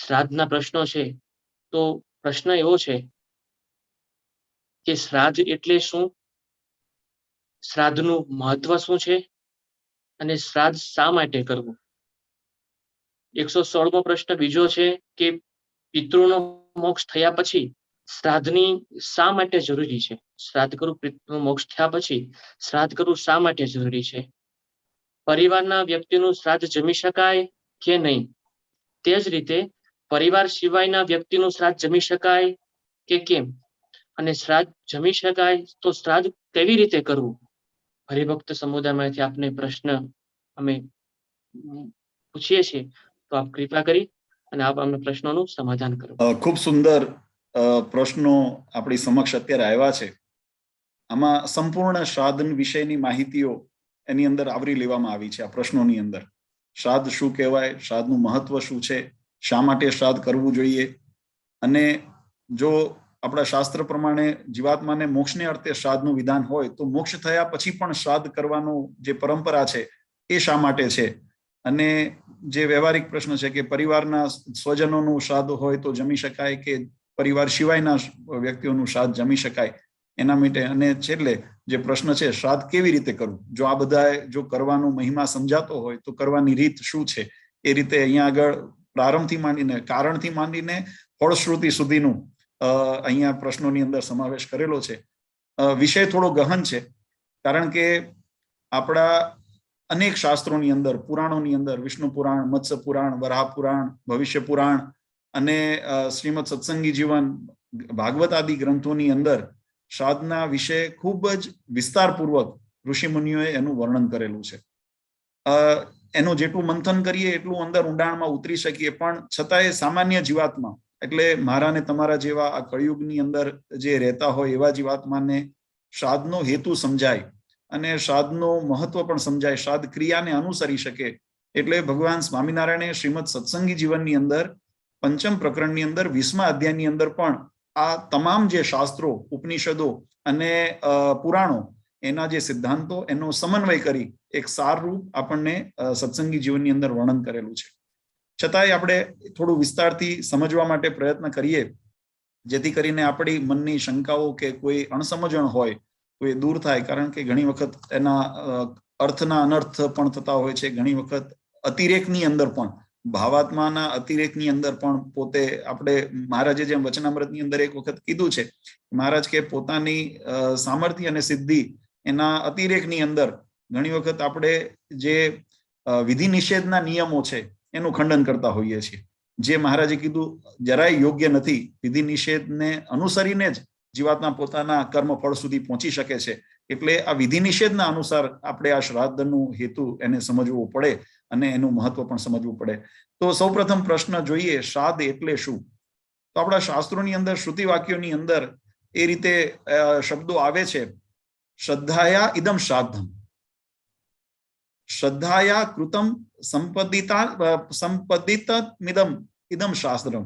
શ્રાદ્ધના પ્રશ્નો છે, તો પ્રશ્ન એવો છે કે શ્રાદ્ધ એટલે શું, શ્રાદ્ધનું મહત્વ શું છે અને શ્રાદ્ધ શા માટે કરવું. 116મો પ્રશ્ન બીજો છે કે પિતૃનો મોક્ષ થયા પછી શ્રાદ્ધની શા માટે જરૂરી છે. શ્રાદ્ધ કરવું, પિતૃનો મોક્ષ થયા પછી શ્રાદ્ધ કરવું શા માટે જરૂરી છે. પરિવારના વ્યક્તિનું શ્રાદ્ધ જમી શકાય કે નહીં. તે જ રીતે પરિવાર સિવાયના વ્યક્તિનું શ્રાદ્ધ જમી શકાય કે કેમ, અને શ્રાદ્ધ જમી શકાય તો શ્રાદ્ધ કેવી રીતે કરવું. હરિભક્ત સમુદાયમાંથી આપને પ્રશ્ન અમે પૂછીએ છીએ, તો આપ કૃપા કરી અને આપ અમને પ્રશ્નોનું સમાધાન કરો. ખૂબ સુંદર પ્રશ્નો આપણી સમક્ષ અત્યારે આવ્યા છે. આમાં સંપૂર્ણ શ્રાદ્ધ વિષયની માહિતીઓ એની અંદર આવરી લેવામાં આવી છે. આ પ્રશ્નોની અંદર શ્રાદ્ધ શું કહેવાય, શ્રાદ્ધનું મહત્વ શું છે, શા માટે શ્રાદ્ધ કરવું જોઈએ, અને જો આપણા શાસ્ત્ર પ્રમાણે જીવાત્માને મોક્ષને અર્થે શ્રાદ્ધનું વિધાન હોય તો મોક્ષ થયા પછી પણ શ્રાદ્ધ કરવાનું જે પરંપરા છે એ શા માટે છે. અને જે વ્યવહારિક પ્રશ્ન છે કે પરિવારના સ્વજનોનું શ્રાદ્ધ હોય તો જમી શકાય કે પરિવાર સિવાયના વ્યક્તિઓનું શ્રાદ્ધ જમી શકાય, એના માટે. અને છેલ્લે જે પ્રશ્ન છે શ્રાદ્ધ કેવી રીતે કરવું, જો આ બધા જો કરવાનો મહિમા સમજાતો હોય તો કરવાની રીત શું છે. એ રીતે અહીંયા આગળ પ્રારંભથી માંડીને કારણથી માંડીને ફળશ્રુતિ સુધીનું અહીંયા પ્રશ્નોની અંદર સમાવેશ કરેલો છે. વિષય થોડો ગહન છે, કારણ કે આપણા અનેક શાસ્ત્રોની અંદર, પુરાણોની અંદર, વિષ્ણુ પુરાણ, મત્સ્ય પુરાણ, વરાહ પુરાણ, ભવિષ્ય પુરાણ અને શ્રીમદ સત્સંગી જીવન, ભાગવત આદિ ગ્રંથોની અંદર શ્રાદ્ધના વિશે ખૂબ જ વિસ્તારપૂર્વક ઋષિ મુનિઓએ એનું વર્ણન કરેલું છે. એનું જેટલું મંથન કરીએ એટલું અંદર ઊંડાણમાં ઉતરી શકીએ, પણ છતાંય સામાન્ય જીવાત્મા, એટલે મારા ને તમારા જેવા આ કળિયુગની અંદર જે રહેતા હોય એવા જીવાત્માને શ્રાદ્ધનો હેતુ સમજાય અને શ્રાદ્ધનું મહત્વ પણ સમજાય, શ્રાદ્ધ ક્રિયાને અનુસરી શકે. એટલે ભગવાન સ્વામિનારાયણે શ્રીમદ સત્સંગી જીવનની અંદર 5મ પ્રકરણની અંદર 20મા અધ્યાયની અંદર પણ આ તમામ જે શાસ્ત્રો, ઉપનિષદો અને પુરાણો, એના જે સિદ્ધાંતો, એનો સમન્વય કરી એક સારરૂપ આપણને સત્સંગી જીવનની અંદર વર્ણન કરેલું છે. છતાંય આપણે થોડું વિસ્તારથી સમજવા માટે પ્રયત્ન કરીએ, જેથી કરીને આપણી મનની શંકાઓ કે કોઈ અણસમજણ હોય તો એ દૂર થાય. કારણ કે ઘણી વખત એના અર્થના અનર્થ પણ થતા હોય છે. ઘણી વખત અતિરેકની અંદર પણ, ભાવાત્માના અતિરેકની અંદર પણ પોતે આપણે, મહારાજે જેમ વચનામૃતની અંદર એક વખત કીધું છે, મહારાજ કે પોતાની સામર્થ્ય અને સિદ્ધિ એના અતિરેકની અંદર ઘણી વખત આપણે જે વિધિ નિષેધના નિયમો છે એનું ખંડન કરતા હોઈએ છીએ. જે મહારાજે કીધું જરાય યોગ્ય નથી. વિધિ નિષેધને અનુસરીને જ જીવાત્મા પોતાના કર્મ ફળ સુધી પહોંચી શકે છે. એટલે આ વિધિ નિષેધના અનુસાર આપણે આ શ્રાદ્ધનું હેતુ એને સમજવું પડે અને એનું મહત્વ પણ સમજવું પડે. તો સૌપ્રથમ પ્રશ્ન જોઈએ, શ્રાદ્ધ એટલે શું? તો આપણા શાસ્ત્રોની અંદર, શ્રુતિ વાક્યોની અંદર એ રીતે શબ્દો આવે છે, શ્રદ્ધાયા ઇદમ શ્રાદ્ધમ, શ્રદ્ધાયા કૃતમ સંપદિતમિદમ ઇદમ શાસ્ત્રમ,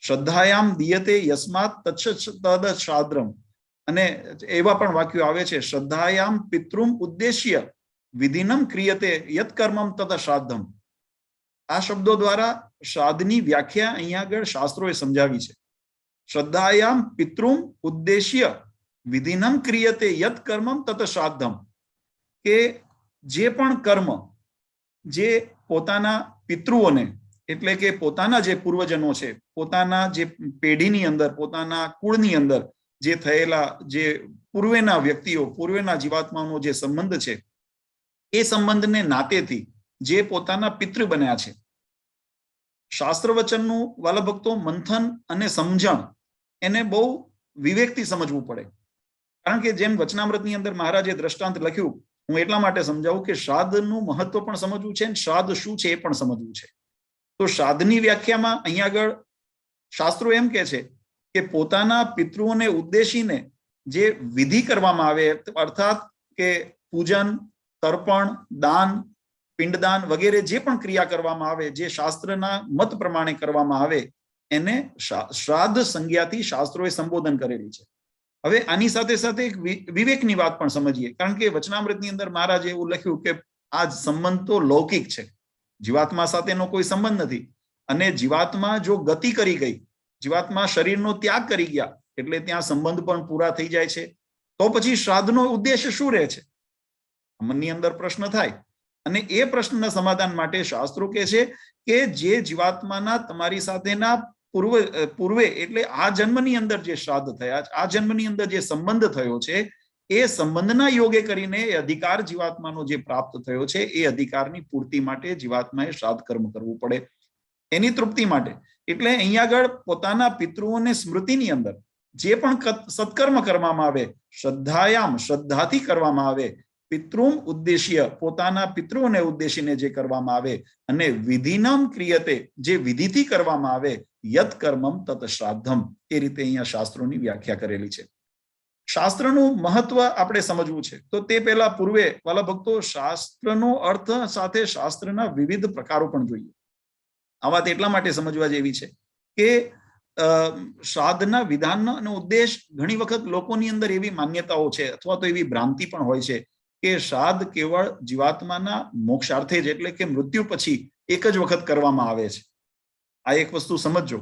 શ્રદ્ધાયામ દીયતે યસ્માત તદ શ્રાદ્ધમ. અને એવા પણ વાક્યો આવે છે, શ્રદ્ધાયામ પિતૃમ ઉદ્દેશ્ય વિધિનમ ક્રિયતે યત કર્મમ તદ શ્રાદ્ધમ. આ શબ્દો દ્વારા શ્રાદ્ધની વ્યાખ્યા અહીંયા આગળ શાસ્ત્રોએ સમજાવી છે. શ્રદ્ધાયામ પિતૃમ ઉદ્દેશ્ય વિધિનમ ક્રિયતે યત કર્મમ તદ શ્રાદ્ધમ, કે જે પણ કર્મ જે પોતાના પિતૃઓને, એટલે કે પોતાના જે પૂર્વજનો છે, પોતાના જે પેઢીની અંદર, પોતાના કુળની અંદર જે થયેલા જે પૂર્વેના વ્યક્તિઓ, પૂર્વેના જીવાત્માનો જે સંબંધ છે, એ સંબંધને નાતેથી જે પોતાના પિતૃ બન્યા છે, શાસ્ત્ર વચનનું વાલા ભક્તો મંથન અને સમજણ એને બહુ વિવેકથી સમજવું પડે. કારણ કે જેમ વચનામૃતની અંદર મહારાજે દ્રષ્ટાંત લખ્યું, હું એટલા માટે સમજાવું કે શ્રાદ્ધનું મહત્વ પણ સમજવું છે અને શ્રાદ્ધ શું છે એ પણ સમજવું છે. તો શ્રાદ્ધની વ્યાખ્યામાં અહીંયા આગળ શાસ્ત્રો એમ કે છે કે પોતાના પિતૃઓને ઉદ્દેશીને જે વિધિ કરવામાં આવે, અર્થાત કે પૂજન, તર્પણ, દાન, પિંડદાન વગેરે જે પણ ક્રિયા કરવામાં આવે, જે શાસ્ત્રના મત પ્રમાણે કરવામાં આવે, એને શ્રાદ્ધ સંજ્ઞાથી શાસ્ત્રોએ સંબોધન કરેલી છે. હવે આની સાથે સાથે એક વિવેકની વાત પણ સમજીએ, કારણ કે વચનામૃતની અંદર મહારાજે એવું લખ્યું કે આ સંબંધ તો લૌકિક છે, જીવાત્મા સાથેનો કોઈ સંબંધ નથી. અને જીવાત્મા જો ગતિ કરી ગઈ, જીવાત્મા શરીરનો ત્યાગ કરી ગયા, એટલે ત્યાં સંબંધ પણ પૂરા થઈ જાય છે. તો પછી શ્રાદ્ધનો ઉદ્દેશ્ય શું રહે છે? મનની અંદર પ્રશ્ન થાય. અને એ પ્રશ્નના સમાધાન માટે શાસ્ત્રો કહે છે કે જે જીવાત્માના તમારી સાથેના પૂર્વે એટલે આ જન્મની અંદર જે શ્રાદ્ધ થયા, આ જન્મની અંદર જે સંબંધ થયો છે, એ સંબંધના યોગે કરીને એ અધિકાર જીવાત્માનો જે પ્રાપ્ત થયો છે, એ અધિકારની પૂર્તિ માટે જીવાત્માએ શ્રાદ્ધ કર્મ કરવું પડે, એની તૃપ્તિ માટે. એટલે અહીંયા આગળ પોતાના પિતૃઓને સ્મૃતિની અંદર જે પણ સત્કર્મ કરવામાં આવે, શ્રદ્ધાયામ શ્રદ્ધાથી કરવામાં આવે, પિતૃમ ઉદ્દેશ્ય પોતાના પિતૃઓને ઉદ્દેશીને જે કરવામાં આવે, અને વિધિનમ ક્રિયતે જે વિધિથી કરવામાં આવે, યત કર્મમ તત શ્રાદ્ધમ, એ રીતે અહીંયા શાસ્ત્રોની વ્યાખ્યા કરેલી છે. શાસ્ત્રનું મહત્વ આપણે સમજવું છે તો તે પહેલા પૂર્વે વાલા ભક્તો શાસ્ત્રનો અર્થ સાથે શાસ્ત્રના વિવિધ પ્રકારો પણ જોઈએ. આ વાત એટલા માટે સમજવા જેવી છે કે શ્રાદ્ધના વિધાનનો અને ઉદ્દેશ ઘણી વખત લોકોની અંદર એવી માન્યતાઓ છે અથવા તો એવી ભ્રાંતિ પણ હોય છે કે શ્રાદ્ધ કેવળ જીવાત્માના મોક્ષાર્થે જ એટલે કે મૃત્યુ પછી એક જ વખત કરવામાં આવે છે. આ એક વસ્તુ સમજજો.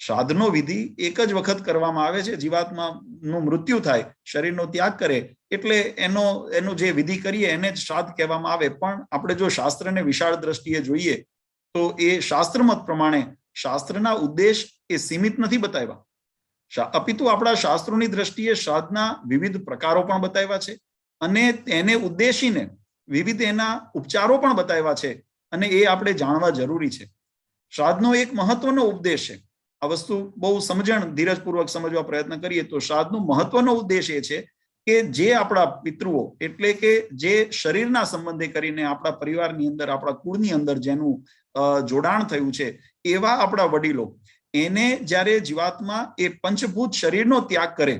શ્રાદ્ધનો વિધિ એક જ વખત કરવામાં આવે છે. જીવાત્માનું મૃત્યુ થાય, શરીરનો ત્યાગ કરે એટલે એનો જે વિધિ કરીએ એને જ શ્રાદ્ધ કહેવામાં આવે. પણ આપણે જો શાસ્ત્રને વિશાળ દ્રષ્ટિએ જોઈએ તો એ શાસ્ત્રમત પ્રમાણે શાસ્ત્રના ઉદ્દેશ એ સીમિત નથી બતાવ્યા, અપિતુ આપણા શાસ્ત્રોની દ્રષ્ટિએ શ્રાદ્ધના વિવિધ પ્રકારો પણ બતાવ્યા છે અને તેને ઉદ્દેશીને વિવિધ એના ઉપચારો પણ બતાવ્યા છે અને એ આપણે જાણવા જરૂરી છે. શ્રાદ્ધનો એક મહત્વનો ઉપદેશ છે. આ વસ્તુ બહુ ધીરજપૂર્વક સમજવા પ્રયત્ન કરીએ તો શ્રાદ્ધનો મહત્વનો ઉદ્દેશ એ છે કે જે આપણા પિતૃઓ એટલે કે જે શરીરના સંબંધે કરીને આપણા પરિવારની અંદર, આપણા કુળની અંદર જેનું જોડાણ થયું છે, એવા આપણા વડીલો એને જ્યારે જીવાત્મા એ પંચભૂત શરીરનો ત્યાગ કરે,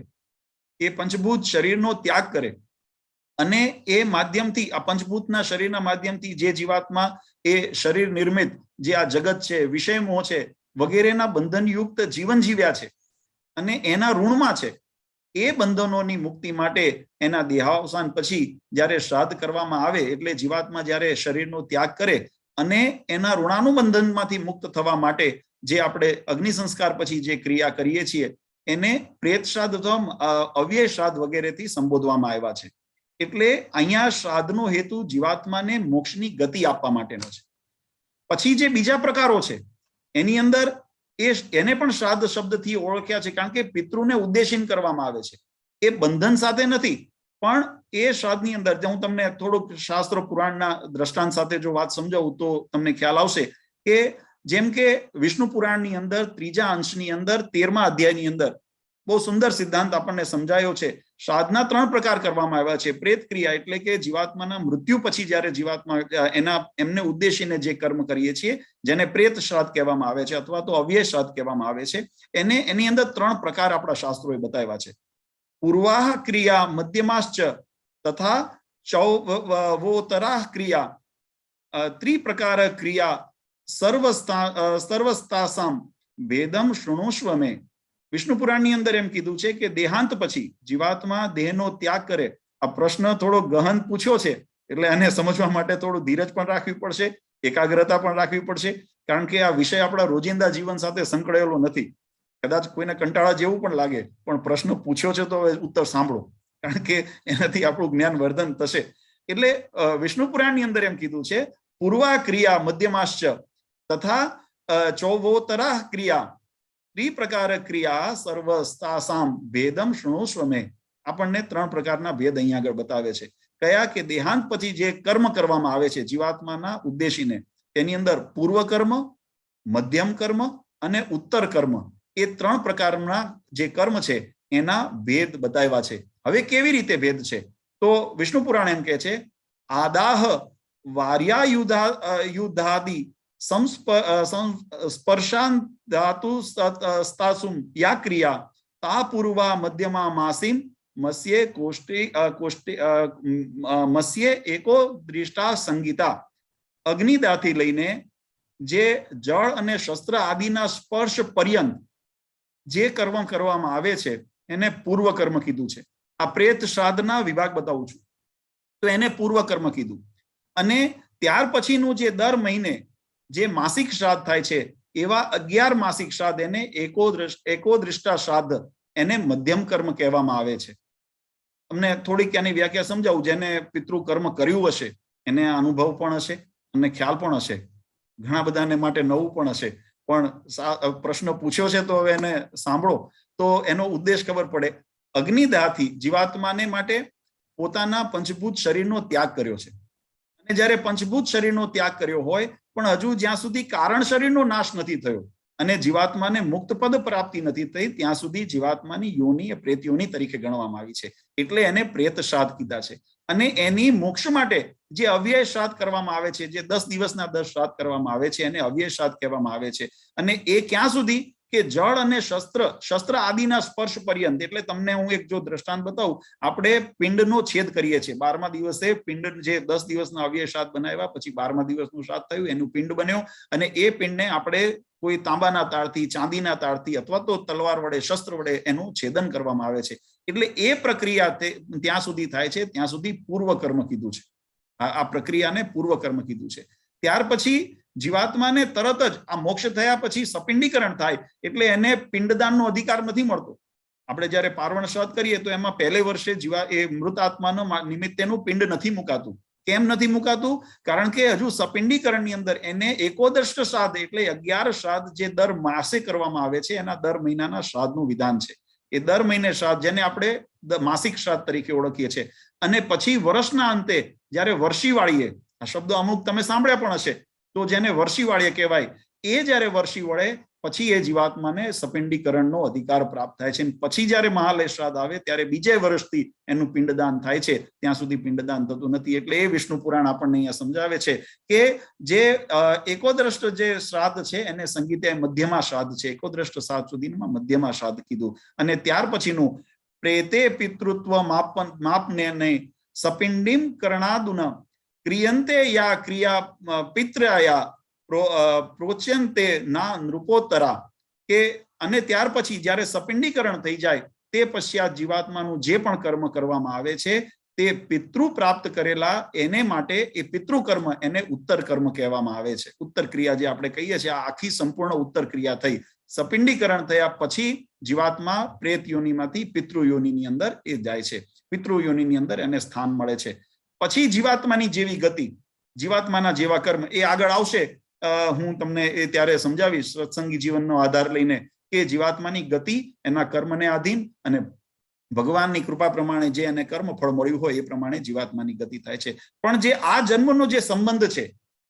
એ પંચભૂત શરીરનો ત્યાગ કરે અને એ માધ્યમથી, આ પંચભૂતના શરીરના માધ્યમથી જે જીવાત્મા એ શરીર નિર્મિત જે આ જગત છે, વિષય મોહ છે વગેરેના બંધનયુક્ત જીવન જીવ્યા છે અને એના ઋણમાં છે, એ બંધનોની મુક્તિ માટે એના દેહાવસાન પછી જ્યારે શ્રાદ્ધ કરવામાં આવે એટલે જીવાત્મા જ્યારે શરીરનો ત્યાગ કરે અને એના ઋણાનુબંધનમાંથી મુક્ત થવા માટે જે આપણે અગ્નિ સંસ્કાર પછી જે ક્રિયા કરીએ છીએ એને પ્રેત શ્રાદ્ધ અથવા અવ્યય શ્રાદ્ધ વગેરેથી સંબોધવામાં આવ્યા છે. એટલે અહીંયા શ્રાદ્ધનો હેતુ જીવાત્માને મોક્ષની ગતિ આપવા માટેનો છે. પછી જે બીજા પ્રકારો છે એની અંદર એને પણ શ્રાદ્ધ શબ્દથી ઓળખ્યા છે કારણ કે પિતૃને ઉદ્દેશીને કરવામાં આવે છે. એ બંધન સાથે નથી, પણ એ શ્રાદ્ધની અંદર હું તમને થોડુંક શાસ્ત્ર પુરાણના દ્રષ્ટાંત સાથે જો વાત સમજાવું તો તમને ખ્યાલ આવશે કે જેમ કે વિષ્ણુ પુરાણની અંદર 3જા અંશની અંદર 13મા અધ્યાયની અંદર બહુ સુંદર સિદ્ધાંત આપણને સમજાયો છે. શ્રાદ્ધના 3 પ્રકાર કરવામાં આવ્યા છે. પ્રેત ક્રિયા એટલે કે જીવાત્માના મૃત્યુ પછી જ્યારે જીવાત્મા એમને ઉદ્દેશીને જે કર્મ કરીએ છીએ જેને પ્રેત શ્રાદ્ધ કહેવામાં આવે છે અથવા તો અવ્યય શ્રાદ્ધ કહેવામાં આવે છે, એની અંદર 3 પ્રકાર આપણા શાસ્ત્રોએ બતાવ્યા છે. પૂર્વાહ ક્રિયા મધ્યમાશ્ચ તથા ચૌવોતરાહ ક્રિયા ત્રિપ્રકાર ક્રિયા સર્વસ્તાસામ ભેદમ શૃણુષ્વ મે. વિષ્ણુ પુરાણની અંદર એમ કીધું છે કે દેહાંત પછી જીવાત્મા દેહનો ત્યાગ કરે. આ પ્રશ્ન થોડો ગહન પૂછ્યો છે એટલે આને સમજવા માટે થોડું ધીરજ પણ રાખવી પડશે, એકાગ્રતા પણ રાખવી પડશે કારણ કે આ વિષય આપણા રોજિંદા જીવન સાથે સંકળાયેલો નથી. કદાચ કોઈને કંટાળા જેવું પણ લાગે પણ પ્રશ્ન પૂછ્યો છે તો ઉત્તર સાંભળો કારણ કે એનાથી આપણું જ્ઞાન વર્ધન થશે. એટલે વિષ્ણુ પુરાણની અંદર એમ કીધું છે પૂર્વા ક્રિયા મધ્યમાશ્ચ તથા ચૌવોતરાહ ક્રિયા ત્રિપ્રકાર ક્રિયા સર્વસ્તાસામ ભેદમ શૃણુષ્વ મે. આપણને 3 પ્રકારના ભેદ અહીંયા આગળ બતાવે છે. કયા કે દેહાંત પછી જે કર્મ કરવામાં આવે છે જીવાત્માના ઉદ્દેશીને, તેની અંદર પૂર્વ કર્મ, મધ્યમ કર્મ અને ઉત્તર કર્મ, એ 3 પ્રકારના જે કર્મ છે એના ભેદ બતાવ્યા છે. હવે કેવી રીતે ભેદ છે તો વિષ્ણુ પુરાણ એમ કહે છે આદાહ વાર્યાયુધાદિ સ્પર્શાન ધાતુસ્તાસુમ યા ક્રિયા તા પૂર્વા મધ્યમા માસીમ મસ્યે એકો દૃષ્ટા સંગીતા. અગ્નિદાથી લઈને જે જળ અને શસ્ત્ર આદિના સ્પર્શ પર્યંત જે કર્મ કરવામાં આવે છે એને પૂર્વ કર્મ કીધું છે. આ પ્રેત શ્રાદ્ધના વિભાગ બતાવું છું તો એને પૂર્વ કર્મ કીધું. અને ત્યાર પછીનું જે દર મહિને જે માસિક શ્રાદ્ધ થાય છે એવા 11 માસિક શ્રાદ્ધ એને એકોદ્રષ્ટા શ્રાદ્ધ એને મધ્યમ કર્મ કહેવામાં આવે છે. તમને થોડીક આની વ્યાખ્યા સમજાવું. જેને પિતૃ કર્મ કર્યું હશે એને અનુભવ પણ હશે અને ખ્યાલ પણ હશે. ઘણા બધાને માટે નવું પણ હશે, પણ પ્રશ્ન પૂછ્યો છે તો હવે એને સાંભળો તો એનો ઉદ્દેશ ખબર પડે. અગ્નિદાહથી જીવાત્માને માટે પોતાના પંચભૂત શરીરનો ત્યાગ કર્યો છે. અને જ્યારે પંચભૂત શરીરનો ત્યાગ કર્યો હોય પણ હજુ જ્યાં સુધી કારણ શરીરનો નાશ નથી થયો અને જીવાત્માને મુક્ત પદ પ્રાપ્તિ નથી થઈ ત્યાં સુધી જીવાત્માની યોનિ એ પ્રેત યોનિ તરીકે ગણવામાં આવી છે. એટલે એને પ્રેત શ્રાદ્ધ કીધા છે. અને એની મોક્ષ માટે જે અવ્યય શ્રાદ્ધ કરવામાં આવે છે, જે 10 દિવસના 10 શ્રાદ્ધ કરવામાં આવે છે, એને અવ્યય શ્રાદ્ધ કહેવામાં આવે છે. અને એ ક્યાં સુધી કે જળ અને શસ્ત્ર આદિના સ્પર્શ પર્યંત. એટલે તમને હું એક જો દ્રષ્ટાંત બતાવું. આપણે પિંડનો છેદ કરીએ છીએ 12મા દિવસે. પિંડ જે 10 દિવસના અવ્યય શ્રાદ્ધ બનાવ્યા પછી 12મા દિવસનું શ્રાદ્ધ થયું, એનું પિંડ બન્યો અને એ પિંડને આપણે કોઈ તાંબાના તાળથી, ચાંદીના તાળથી અથવા તો તલવાર વડે, શસ્ત્ર વડે એનું છેદન કરવામાં આવે છે. એટલે એ પ્રક્રિયા ત્યાં સુધી થાય છે ત્યાં સુધી પૂર્વ કર્મ કીધું છે. આ પ્રક્રિયાને પૂર્વ કર્મ કીધું છે. ત્યાર પછી જીવાત્માને તરત જ આ મોક્ષ થયા પછી સપિંડીકરણ થાય એટલે એને પિંડદાનનો અધિકાર નથી મળતો. આપણે જ્યારે પાર્વણ શ્રાદ્ધ કરીએ તો એમાં પહેલે વર્ષે એ મૃત આત્માનો નિમિત્તેનું પિંડ નથી મુકાતું. કેમ નથી મુકાતું? કારણ કે હજુ સપિંડીકરણની અંદર એને એકોદષ્ટ શ્રાદ્ધ એટલે 11 શ્રાદ્ધ જે દર માસે કરવામાં આવે છે એના દર મહિનાના શ્રાદ્ધનું વિધાન છે. એ દર મહિને શ્રાદ્ધ, જેને આપણે માસિક શ્રાદ્ધ તરીકે ઓળખીએ છીએ. અને પછી વર્ષના અંતે જ્યારે વર્ષી વાળીએ, આ શબ્દો અમુક તમે સાંભળ્યા પણ હશે, તો જેને વર્ષી વાળીએ કહેવાય, એ જ્યારે વર્ષી વળે પછી એ જીવાત્માને સપિંડીકરણનો અધિકાર પ્રાપ્ત થાય છે. પછી જ્યારે મહાલય શ્રાદ્ધ આવે ત્યારે બીજે વર્ષથી એનું પિંડદાન થાય છે. ત્યાં સુધી પિંડદાન થતું નથી. એટલે એ વિષ્ણુ પુરાણ આપણને અહીંયા સમજાવે છે કે જે એકોદ્રષ્ટ જે શ્રાદ્ધ છે એને સંગીતે મધ્યમા શ્રાદ્ધ છે. એકોદ્રષ્ટ શ્રાદ્ધ સુધીમાં મધ્યમા શ્રાદ્ધ કીધું. અને ત્યાર પછીનું પ્રેતે પિતૃત્વ માપને સપિંડીમ કરણાદુન ક્રિયંતે યા ક્રિયા પિત્રયા પ્રોચ્યંતે ના નૃપોત્તરા. કે અને ત્યાર પછી જ્યારે સપિંડીકરણ થઈ જાય તે પશ્ચાત જીવાત્માનું જે પણ કર્મ કરવામાં આવે છે તે પિતૃ પ્રાપ્ત કરેલા એને માટે એ પિતૃકર્મ એને ઉત્તર કર્મ કહેવામાં આવે છે. ઉત્તર ક્રિયા જે આપણે કહીએ છીએ, આ આખી સંપૂર્ણ ઉત્તર ક્રિયા થઈ. સપિંડીકરણ થયા પછી જીવાત્મા પ્રેત યોનિમાંથી પિતૃ યોનિની અંદર એ જાય છે. પિતૃ યોનિની અંદર એને સ્થાન મળે છે. પછી જીવાત્માની જેવી ગતિ, જીવાત્માના જેવા કર્મ એ આગળ આવશે. હું તમને એ ત્યારે સમજાવીશ સત્સંગી જીવનનો આધાર લઈને કે જીવાત્માની ગતિ એના કર્મને આધીન અને ભગવાનની કૃપા પ્રમાણે જે એને કર્મ ફળ મળ્યું હોય એ પ્રમાણે જીવાત્માની ગતિ થાય છે. પણ જે આ જન્મનો જે સંબંધ છે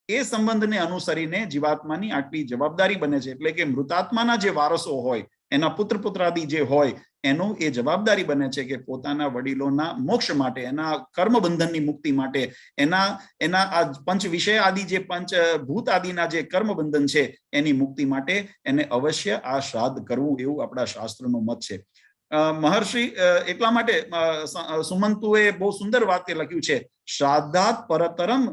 એ સંબંધને અનુસરીને જીવાત્માની આટલી જવાબદારી બને છે. એટલે કે મૃતાત્માના જે વારસો હોય, એના પુત્ર પુત્રાદિ જે હોય, એનું એ જવાબદારી બને છે કે પોતાના વડીલોના મોક્ષ માટે, એના કર્મબંધનની મુક્તિ માટે, એના આ પંચ વિષય આદિ જે પંચ ભૂત આદિના જે કર્મબંધન છે એની મુક્તિ માટે એને અવશ્ય આ શ્રાદ્ધ કરવું, એવું આપણા શાસ્ત્રનો મત છે. મહર્ષિ એટલા માટે સુમંતુએ બહુ સુંદર વાક્ય લખ્યું છે, શ્રાદ્ધાત પરતરમ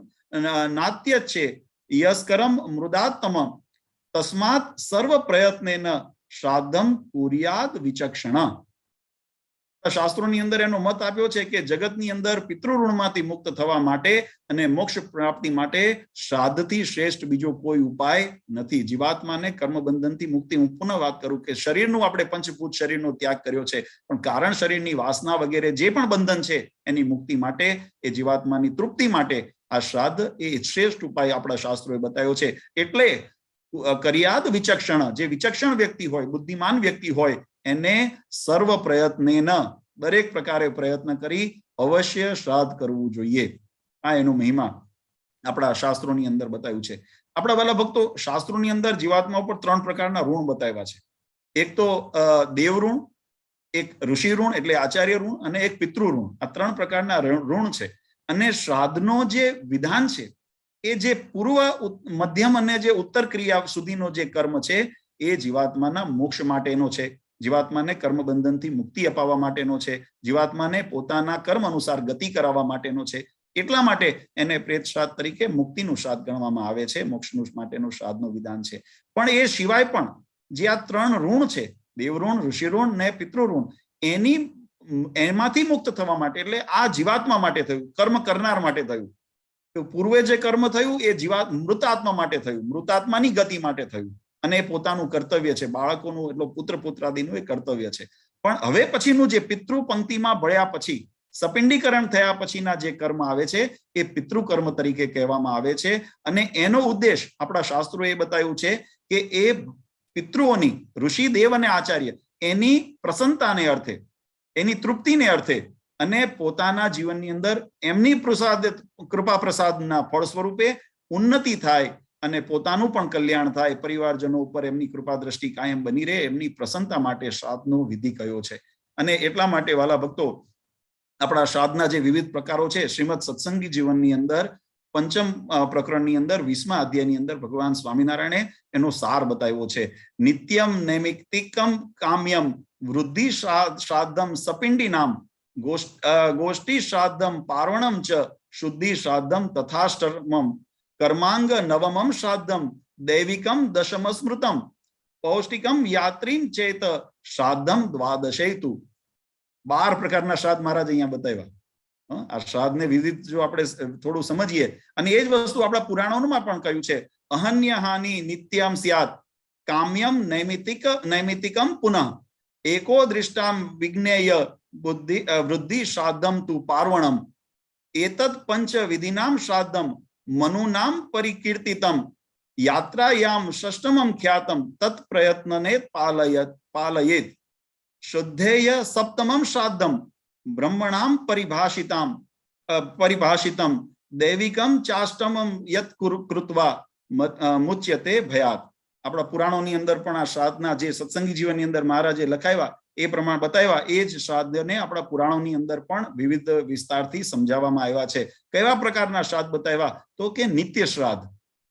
નાત્ય છે યસ્કરમ મૃદાત્તમ તસ્માત સર્વ પ્રયત્નેન શ્રાદ્ધમ કુર્યાદ વિચક્ષણ. શાસ્ત્રોની અંદર એનો મત આપ્યો છે કે જગતની અંદર પિતૃઋણમાંથી મુક્ત થવા માટે અને મોક્ષ પ્રાપ્તિ માટે શ્રાદ્ધથી શ્રેષ્ઠ બીજો કોઈ ઉપાય નથી. જીવાત્માને કર્મબંધનથી મુક્તિ, હું પુનઃ વાત કરું કે શરીરનું આપણે પંચભૂત શરીરનો ત્યાગ કર્યો છે, પણ કારણ શરીરની વાસના વગેરે જે પણ બંધન છે એની મુક્તિ માટે, એ જીવાત્માની તૃપ્તિ માટે આ શ્રાદ્ધ એ શ્રેષ્ઠ ઉપાય આપણા શાસ્ત્રોએ બતાવ્યો છે. એટલે કર્યાદ વિચક્ષણ, જે વિચક્ષણ વ્યક્તિ હોય, બુદ્ધિમાન વ્યક્તિ હોય, એને સર્વ પ્રયત્નેન, દરેક પ્રકારે પ્રયત્ન કરી અવશ્ય શ્રાદ્ધ કરવું જોઈએ. આ એનો મહિમા આપણા શાસ્ત્રોની અંદર બતાવ્યું છે. આપણા વાલા ભક્તો, શાસ્ત્રોની અંદર જીવાત્મા ઉપર 3 પ્રકારના ઋણ બતાવ્યા છે. એક તો દેવ ઋણ, એક ઋષિ ઋણ એટલે આચાર્ય ઋણ, અને એક પિતૃ ઋણ. આ 3 પ્રકારના ઋણ છે. અને શ્રાદ્ધનો જે વિધાન છે એ જે પૂર્વ, મધ્યમ અને જે ઉત્તર ક્રિયા સુધીનો જે કર્મ છે એ જીવાત્માના મોક્ષ માટેનો છે. જીવાત્માને કર્મબંધનથી મુક્તિ અપાવવા માટેનો છે. જીવાત્માને પોતાના કર્મ અનુસાર ગતિ કરાવવા માટેનો છે. એટલા માટે એને પ્રેત શ્રાદ્ધ તરીકે મુક્તિનું શ્રાદ્ધ ગણવામાં આવે છે. મોક્ષનું માટેનું શ્રાદ્ધનું વિધાન છે. પણ એ સિવાય પણ જે આ 3 ઋણ છે, દેવ ઋણ, ઋષિ ઋણ ને પિતૃ ઋણ, એમાંથી મુક્ત થવા માટે, એટલે આ જીવાત્મા માટે થયું, કર્મ કરનાર માટે થયું. પૂર્વે જે કર્મ થયું એ મૃત આત્મા માટે થયું, મૃતાત્માની ગતિ માટે થયું. અને એ પોતાનું કર્તવ્ય છે, બાળકોનું એટલે પુત્ર પુત્રાદીનું એ કર્તવ્ય છે. પણ હવે પછીનું જે પિતૃ પંક્તિમાં ભળ્યા પછી સપિંડીકરણ થયા પછીના જે કર્મ આવે છે એ પિતૃકર્મ તરીકે કહેવામાં આવે છે. અને એનો ઉદ્દેશ આપણા શાસ્ત્રોએ બતાવ્યું છે કે એ પિતૃઓની, ઋષિ દેવ અને આચાર્ય, એની પ્રસન્નતાને અર્થે, એની તૃપ્તિને અર્થે અને પોતાના જીવનની અંદર એમની કૃપા પ્રસાદના ફળ સ્વરૂપે ઉન્નતિ થાય અને પોતાનું પણ કલ્યાણ થાય, પરિવારજનો ઉપર એમની કૃપા દ્રષ્ટિ કાયમ બની રહે, એમની પ્રસન્નતા માટે શ્રાદ્ધનો વિધિ કયો છે. અને એટલા માટે વાલા ભક્તો, આપણા શ્રાદ્ધના જે વિવિધ પ્રકારો છે, શ્રીમદ સત્સંગી જીવનની અંદર પંચમ પ્રકરણની અંદર 20મા અધ્યાયની અંદર ભગવાન સ્વામિનારાયણે એનો સાર બતાવ્યો છે. નિત્યમ નૈમિત્તિકમ કામ્યમ વૃદ્ધિ શ્રાદ્ધમ સપિંડી નામ ગોષ્ઠી શ્રાદ્ધમ પાર્વણમ ચ શુદ્ધિ શ્રાદ્ધમ તથાષ્ટમમ કર્માંગ નવમમ શ્રાદ્ધમ દૈવિકમ દશમ સ્મૃતમ પૌષ્ટિકમ યાત્રીમ ચેત શ્રાદ્ધમ દ્વાદશેતુ. 12 પ્રકારના શ્રાદ્ધ મહારાજ અહીંયા બતાવ્યા. આ શ્રાદ્ધને વિવિધ જો આપણે થોડું સમજીએ, અને એ જ વસ્તુ આપણા પુરાણોમાં પણ કહ્યું છે. અહન્ય હાનિ નિત્યમ સ્યાત કામ્યમ નૈમિતિકમ પુનઃ એકો દૃષ્ટામ વિજ્ઞેય વૃદ્ધિ શ્રાદ્ધમ તુ પાર્વણમ એતદ પંચ વિધિનામ શ્રાદ્ધમ મનુનામ પરિકીર્તિતમ યાત્રાયામ ષષ્ઠમમ ખ્યાતમ તત પ્રયત્નને પાલયેત શુદ્ધેય સપ્તમમ શ્રાદ્ધમ બ્રહ્મણામ પરિભાષિતમ દૈવિકમ ચાષ્ટમમ યત કૃત્વા મુચ્યતે ભયાત. આપણા પુરાણોની અંદર પણ આ શ્રાદ્ધના જે સત્સંગી જીવનની અંદર મહારાજે લખાવ્યા એ પ્રમાણે બતાવ્યા, એ જ શ્રાદ્ધને આપણા પુરાણોની અંદર પણ વિવિધ વિસ્તારથી સમજાવવામાં આવ્યા છે. કેવા પ્રકારના શ્રાદ્ધ બતાવ્યા? તો કે નિત્ય શ્રાદ્ધ,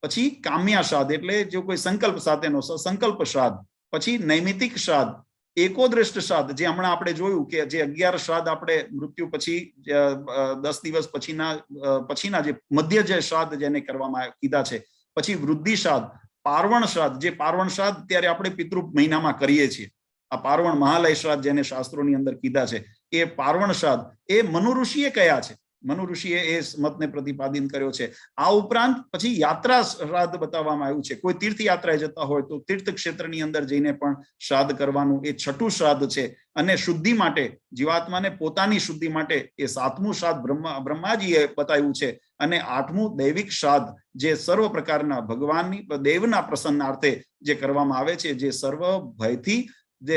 પછી કામ્યા શ્રાદ્ધ એટલે જો કોઈ સંકલ્પ સાથેનો સંકલ્પ શ્રાદ્ધ, પછી નૈમિતિક શ્રાદ્ધ, એકોદ્રષ્ટ શ્રાદ્ધ જે હમણાં આપણે જોયું કે જે 11 શ્રાદ્ધ આપણે મૃત્યુ પછી 10 દિવસ પછીના જે મધ્ય જે શ્રાદ્ધ જેને કરવામાં કીધા છે, પછી વૃદ્ધિ શ્રાદ્ધ, પાર્વણ શ્રાદ્ધ, જે પાર્વણ શ્રાદ્ધ ત્યારે આપણે પિતૃ મહિનામાં કરીએ છીએ. આ પાર્વણ મહાલય શ્રાદ્ધ જેને શાસ્ત્રોની અંદર કીધા છે, એ પાર્વણ શ્રાદ્ધ એ મનુ ઋષિએ કયા છે, મનુ ઋષિએ એ મતને પ્રતિપાદિત કર્યો છે. આ ઉપરાંત પછી યાત્રા શ્રાદ્ધ બતાવવામાં આવ્યું છે. કોઈ તીર્થયાત્રાએ જતા હોય તો તીર્થ ક્ષેત્રની અંદર જઈને પણ શ્રાદ્ધ કરવાનું, એ 6થું શ્રાદ્ધ છે. અને શુદ્ધિ માટે, જીવાત્માને પોતાની શુદ્ધિ માટે એ 7મું શ્રાદ્ધ બ્રહ્માજીએ બતાવ્યું છે. અને 8મું દૈવિક શ્રાદ્ધ જે સર્વ પ્રકારના ભગવાનની દેવના પ્રસન્નાર્થે જે કરવામાં આવે છે, જે સર્વ ભયથી જે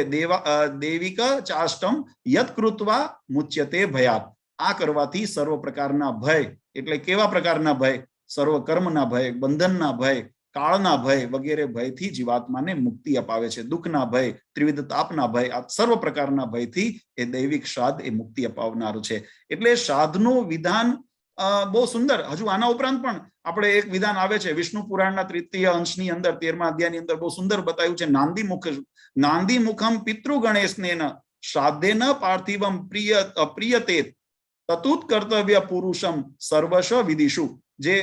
દૈવિક ચાષ્ટમ યત કૃત્વા મુચ્યતે ભયાત. આ કરવાથી સર્વ પ્રકારના ભય, એટલે કેવા પ્રકારના ભય? સર્વ કર્મના ભય, બંધનના ભય, કાળના ભય વગેરે ભયથી જીવાત્માને મુક્તિ અપાવે છે. દુઃખના ભય, ત્રિવિધ તાપના ભય, આ સર્વ પ્રકારના ભયથી એ દૈવિક શ્રાદ્ધ એ મુક્તિ અપાવનારું છે. એટલે શ્રાદ્ધનું વિધાન બહુ સુંદર. હજુ આના ઉપરાંત પણ આપણે એક વિધાન આવે છે વિષ્ણુ પુરાણના 3ય અંશની અંદર 13મા અધ્યાયની અંદર બહુ સુંદર બતાવ્યું છે. નાંદી મુખમ પિતૃ ગણેશનેન શ્રાદ્ધેન પાર્થિવમ પ્રિયતે તતુત કર્તવ્ય પુરુષમ સર્વસ્વ વિદિષુ. જે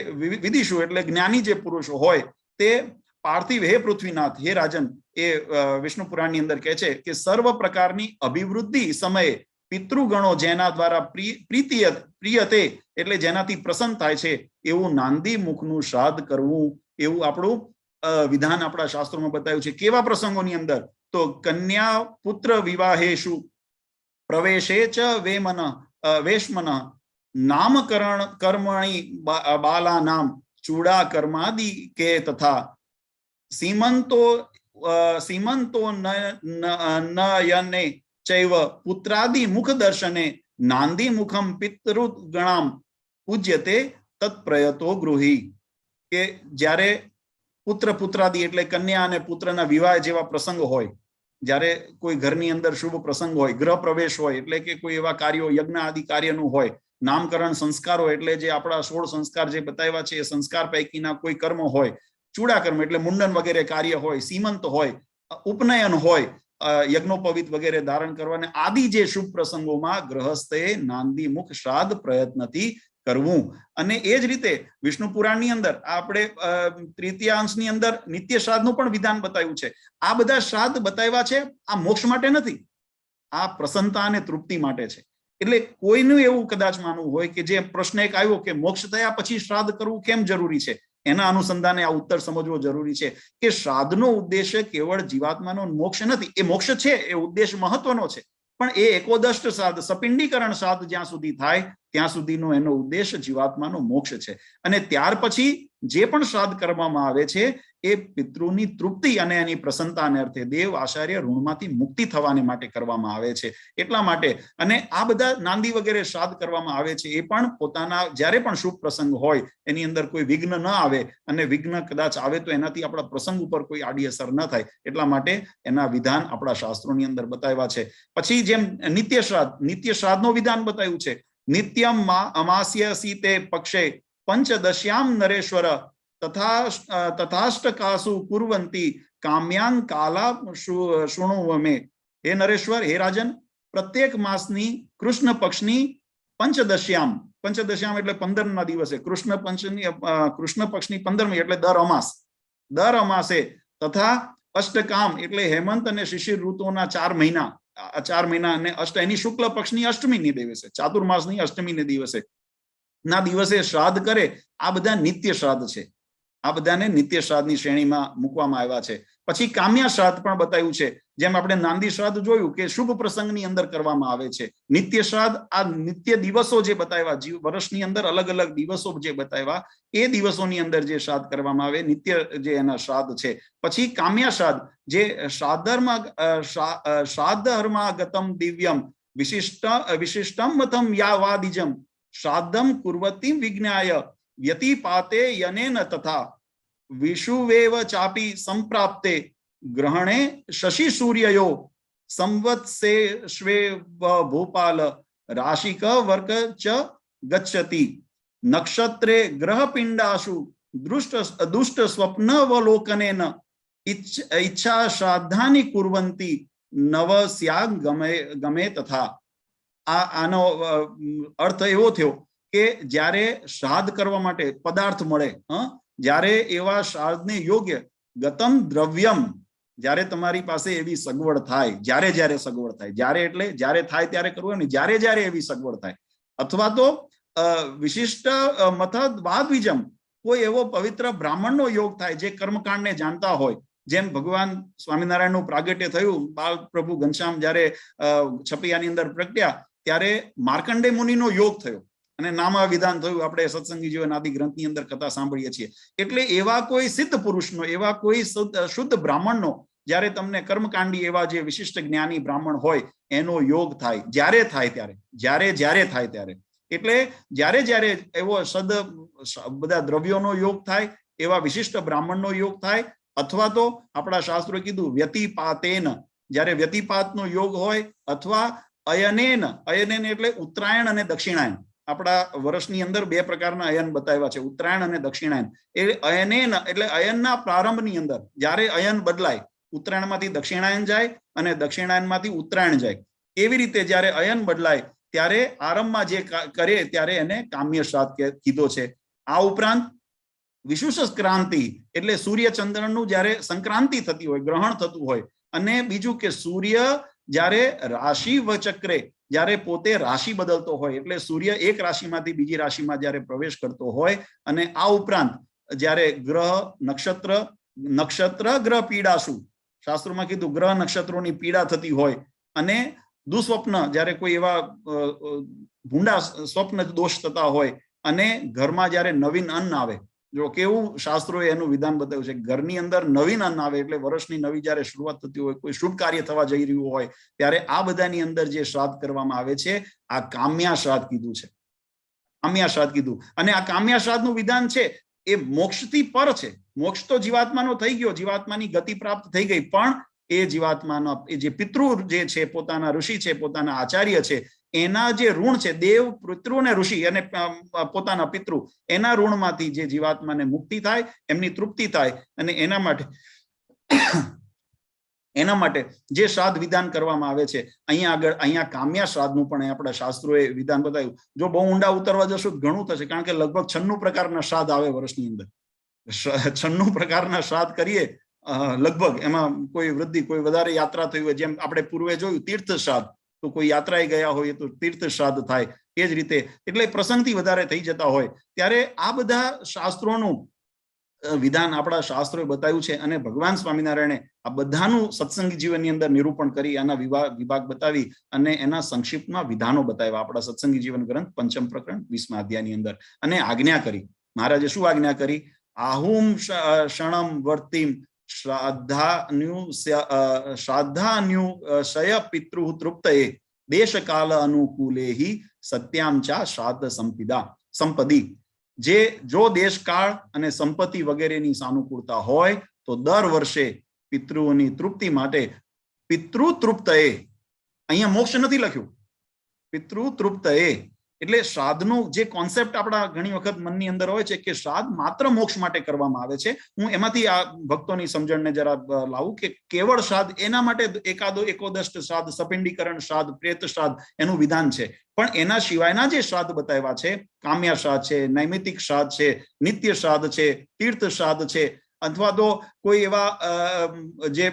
વિદિષુ એટલે જ્ઞાની જે પુરુષો હોય તે પાર્થિવ, હે પૃથ્વીનાથ, હે રાજન, એ વિષ્ણુ પુરાણની અંદર કહે છે કે સર્વ પ્રકારની અભિવૃદ્ધિ સમયે પિતૃગણો જેના દ્વારા પ્રિયતે એટલે જેનાથી પ્રસન્ન થાય છે એવું નાંદી મુખનું શ્રાદ્ધ કરવું, એવું આપણું વિધાન આપણા શાસ્ત્રોમાં બતાવ્યું છે. કેવા પ્રસંગોની અંદર? તો કન્યા પુત્ર વિવાહેશુ પ્રવેશે ચ વેશ્મન નામકરણ કર્મણી બાલા નામ ચૂડા કર્માદિ કે તથા સીમંતો નયને ચૈવ પુત્રાદિ મુખ દર્શને નાંદી મુખમ પિતૃગણામ પૂજ્યતે તત્પ્રયતો ગૃહી. કે જ્યારે પુત્ર પુત્રાદિ એટલે કન્યા અને પુત્રના વિવાહ જેવા પ્રસંગ હોય, જ્યારે કોઈ ઘરની અંદર શુભ પ્રસંગ હોય, ગ્રહ પ્રવેશ હોય એટલે કે કોઈ એવા કાર્યો યજ્ઞ આદિ કાર્યનું હોય, નામકરણ સંસ્કારો એટલે જે આપણા 16 સંસ્કાર જે બતાવ્યા છે એ સંસ્કાર પૈકીના કોઈ કર્મ હોય, ચૂડા કર્મ એટલે મુંડન વગેરે કાર્ય હોય, સીમંત હોય, ઉપનયન હોય, યજ્ઞોપવિત વગેરે ધારણ કરવાને આદિ જે શુભ પ્રસંગોમાં ગ્રહસ્થે નાંદી મુખ શ્રાદ્ધ પ્રયત્નથી કરવું. અને એ જ રીતે વિષ્ણુ પુરાણની અંદર આપણે 3ય અંશની અંદર નિત્ય શ્રાદ્ધનું પણ વિધાન બતાવ્યું છે. આ બધા શ્રાદ્ધ બતાવ્યા છે આ મોક્ષ માટે નથી, આ પ્રસન્નતા અને તૃપ્તિ માટે છે. એટલે કોઈનું એવું કદાચ માનવું હોય કે જે પ્રશ્ન એક આવ્યો કે મોક્ષ થયા પછી શ્રાદ્ધ કરવું કેમ જરૂરી છે, એના અનુસંધાને આ ઉત્તર સમજવો જરૂરી છે કે શ્રાદ્ધનો ઉદ્દેશ્ય કેવળ જીવાત્માનો મોક્ષ નથી. એ મોક્ષ છે, એ ઉદ્દેશ મહત્વનો છે, પણ એ એકોદષ્ટ શ્રાદ્ધ, સપિંડીકરણ શ્રાદ્ધ જ્યાં સુધી થાય ત્યાં સુધીનો એનો ઉદ્દેશ જીવાત્માનો મોક્ષ છે. અને ત્યાર પછી જે પણ શ્રાદ્ધ કરવામાં આવે છે એ પિતૃની તૃપ્તિ અને એની પ્રસન્નતાને અર્થે દેવ આચાર્ય ઋણમાંથી મુક્તિ થવાને માટે કરવામાં આવે છે. એટલા માટે અને આ બધા નાંદી વગેરે શ્રાદ્ધ કરવામાં આવે છે એ પણ પોતાના જ્યારે પણ શુભ પ્રસંગ હોય એની અંદર કોઈ વિઘ્ન ન આવે, અને વિઘ્ન કદાચ આવે તો એનાથી આપણા પ્રસંગ ઉપર કોઈ આડી અસર ન થાય, એટલા માટે એના વિધાન આપણા શાસ્ત્રોની અંદર બતાવ્યા છે. પછી જેમ નિત્ય શ્રાદ્ધનો વિધાન બતાવ્યું છે. નિત્યમ અમાસ્ય સીતે પક્ષે પંચદશ્યામ નરેશ્વર તથાષ્ટકાસુ કુર્વંતી કામ્યાંગ કાલા શૃણુવમે. હે નરેશ્વર, હે રાજન, પ્રત્યેક માસની કૃષ્ણ પક્ષની પંચદશ્યામ એટલે 15 દિવસે, કૃષ્ણ પક્ષની 15મી એટલે દર અમાસે, તથા અષ્ટકામ એટલે હેમંત અને શિશિર ઋતુના 4 મહિના અને એની શુક્લ પક્ષની અષ્ટમીની દિવસે, ચાતુર્માસની અષ્ટમીને દિવસે શ્રાદ્ધ કરે. આ બધા નિત્ય શ્રાદ્ધ છે. આ બધાને નિત્ય શ્રાદ્ધની શ્રેણીમાં મૂકવામાં આવ્યા છે. પછી કામ્યા શ્રાદ્ધ પણ બતાવ્યું છે. જેમ આપણે નાંદી શ્રાદ્ધ જોયું કે શુભ પ્રસંગની અંદર કરવામાં આવે છે. નિત્ય શ્રાદ્ધ આ નિત્ય દિવસો જે બતાવ્યા, વર્ષની અંદર અલગ અલગ દિવસો જે બતાવ્યા, એ દિવસોની અંદર જે શ્રાદ્ધ કરવામાં આવે, નિત્ય જે એના શ્રાદ્ધ છે. પછી કામ્યા શ્રાદ્ધ જે શ્રાદ્ધર્માગતમ દિવ્યમ વિશિષ્ટમ મતમ યાવાદિજમ શ્રાદ્ધમ કુર્વતી વિજ્ઞાય વ્યતિપાતે યનેન તથા વિષુવેવ ચાપી સંપ્રાપ્તે ગ્રહણે શશી સૂર્યયો સંવત્સે શ્વે ભોપાલ રાશિક વર્ક ચ ગચ્છતિ નક્ષત્રે ગ્રહપિંડાશુ દુષ્ટ સ્વપ્નવલોકનેન ઈચ્છા શ્રાદ્ધાની કુર્વંતી નવસ્યા ગમે તથા. આનો અર્થ એવો થયો કે જ્યારે શ્રાદ્ધ કરવા માટે પદાર્થ મળે, જ્યારે એવા શ્રાદ્ધને યોગ્ય ગતમ દ્રવ્યમ, જ્યારે તમારી પાસે એવી સગવડ થાય, જ્યારે સગવડ થાય, જ્યારે થાય ત્યારે કરવું, ને જ્યારે એવી સગવડ થાય, અથવા તો વિશિષ્ટ મથદ વાદવિજમ, કોઈ એવો પવિત્ર બ્રાહ્મણનો યોગ થાય જે કર્મકાંડને જાણતા હોય. જેમ ભગવાન સ્વામિનારાયણનું પ્રાગટ્ય થયું, બાલ પ્રભુ ઘનશ્યામ જ્યારે છપૈયાની અંદર પ્રગટ્યા ત્યારે માર્કંડે મુનિનો યોગ થયો અને નામા વિધાન થયું. આપણે સત્સંગી જીવન આદિ ગ્રંથની અંદર કથા સાંભળીએ છીએ. એટલે એવા કોઈ સિદ્ધ પુરુષનો, એવા કોઈ શુદ્ધ બ્રાહ્મણનો, જ્યારે તમને કર્મકાંડી એવા જે વિશિષ્ટ જ્ઞાની બ્રાહ્મણ હોય એનો યોગ થાય, જ્યારે થાય ત્યારે. એટલે જ્યારે એવો બધા દ્રવ્યોનો યોગ થાય, એવા વિશિષ્ટ બ્રાહ્મણનો યોગ થાય, અથવા તો આપણા શાસ્ત્રોએ કીધું વ્યતિપાતેન, જ્યારે વ્યતિપાતનો યોગ હોય, અથવા અયનેન એટલે ઉત્તરાયણ અને દક્ષિણાયન. આપણા વર્ષની અંદર 2 પ્રકારના અયન બતાવ્યા છે, ઉત્તરાયણ અને દક્ષિણાયન. એ અયનેન એટલે અયનના પ્રારંભની અંદર જ્યારે અયન બદલાય, ઉત્તરાયણમાંથી દક્ષિણાયન જાય અને દક્ષિણાયનમાંથી ઉત્તરાયણ જાય, એવી રીતે જ્યારે અયન બદલાય ત્યારે આરંભમાં જે કરે ત્યારે એને કામ્ય શ્રાદ્ધ કીધો છે. આ ઉપરાંત વિષુષ ક્રાંતિ એટલે સૂર્ય ચંદ્રનું જ્યારે સંક્રાંતિ થતી હોય, ગ્રહણ થતું હોય, અને બીજું કે સૂર્ય જ્યારે રાશિ વચક્રે, જ્યારે પોતે રાશિ બદલતો હોય, એટલે સૂર્ય એક રાશિમાંથી બીજી રાશિમાં જ્યારે પ્રવેશ કરતો હોય, અને આ ઉપરાંત જ્યારે ગ્રહ નક્ષત્ર ગ્રહ પીડાશુ, શાસ્ત્રોમાં કીધું ગ્રહ નક્ષત્રોની પીડા થતી હોય, અને દુસ્વપ્ન જ્યારે કોઈ એવા ભૂંડા સ્વપ્ન દોષ થતા હોય, અને ઘરમાં જ્યારે નવીન અન્ન આવે. જો કેવું શાસ્ત્રોએ એનું વિધાન બતાવ્યું છે, ઘરની અંદર નવીન અન્ન આવે એટલે વર્ષની નવી જ્યારે શરૂઆત થતી હોય, કોઈ શુભ કાર્ય થવા જઈ રહ્યું હોય, ત્યારે આ બધાની અંદર જે શ્રાદ્ધ કરવામાં આવે છે, આ કામ્યા શ્રાદ્ધ કીધું છે. અને આ કામ્યા શ્રાદ્ધનું વિધાન છે એ મોક્ષથી પર છે. મોક્ષ તો જીવાત્માનો થઈ ગયો, જીવાત્માની ગતિ પ્રાપ્ત થઈ ગઈ, પણ એ જીવાત્માનો જે પિતૃ જે છે, પોતાના ઋષિ છે, પોતાના આચાર્ય છે, એના જે ઋણ છે, દેવ પિતૃ અને ઋષિ અને પોતાના પિતૃ, એના ઋણમાંથી જે જીવાત્માને મુક્તિ થાય, એમની તૃપ્તિ થાય, અને એના માટે જે શ્રાદ્ધ વિધાન કરવામાં આવે છે, અહીંયા કામ્યા શ્રાદ્ધનું પણ આપણા શાસ્ત્રોએ વિધાન બતાવ્યું. જો બહુ ઊંડા ઉતરવા જશો તો ઘણું થશે, કારણ કે લગભગ 96 પ્રકારના શ્રાદ્ધ આવે વર્ષની અંદર. 96 પ્રકારના શ્રાદ્ધ કરીએ લગભગ, એમાં કોઈ વૃદ્ધિ, કોઈ વધારે યાત્રા થઈ હોય, જેમ આપણે પૂર્વે જોયું તીર્થ શ્રાદ્ધ, તો કોઈ યાત્રાએ ગયા હોય તો તીર્થ શ્રાદ્ધ થાય. એ જ રીતે એટલે પ્રસંગથી વધારે થઈ જતા હોય, ત્યારે આ બધા શાસ્ત્રોનું વિધાન આપણા શાસ્ત્રોએ બતાવ્યું છે અને ભગવાન સ્વામિનારાયણે આ બધાનું સત્સંગી જીવનની અંદર નિરૂપણ કરી આના વિભાગ બતાવી અને એના સંક્ષિપ્તમાં વિધાનો બતાવ્યા આપણા સત્સંગી જીવન ગ્રંથ પંચમ પ્રકરણ 20મા અધ્યાયની અંદર. અને આજ્ઞા કરી. મહારાજે શું આજ્ઞા કરી? આહુમ ક્ષણમ વર્તિમ શ્રાદ્ધાન્યુશય પિતૃ તૃપ્તયે દેશકાલ અનુકૂલેહિ સત્યામ ચા શ્રાદ્ધ સંપદી. જો દેશકાળ અને સંપત્તિ વગેરેની સાનુકૂળતા હોય તો દર વર્ષે પિતૃઓની તૃપ્તિ માટે પિતૃ તૃપ્તયે, અહીંયા મોક્ષ નથી લખ્યું, પિતૃ તૃપ્તયે એટલે શ્રાદ્ધનો જે કોન્સેપ્ટ આપણા ઘણી વખત મનની અંદર હોય છે કે શ્રાદ્ધ માત્ર મોક્ષ માટે કરવામાં આવે છે. હું એમાંથી આ ભક્તોની સમજણને જરા લાવું કે કેવળ શ્રાદ્ધ એના માટે એકોદષ્ટ શ્રાદ્ધ, સપિંડીકરણ શ્રાદ્ધ, પ્રેત શ્રાદ્ધ એનું વિધાન છે. પણ એના સિવાયના જે શ્રાદ્ધ બતાવ્યા છે, કામ્યા શ્રાદ્ધ છે, નૈમિતિક શ્રાદ્ધ છે, નિત્ય શ્રાદ્ધ છે, તીર્થ શ્રાદ્ધ છે, અથવા તો કોઈ એવા જે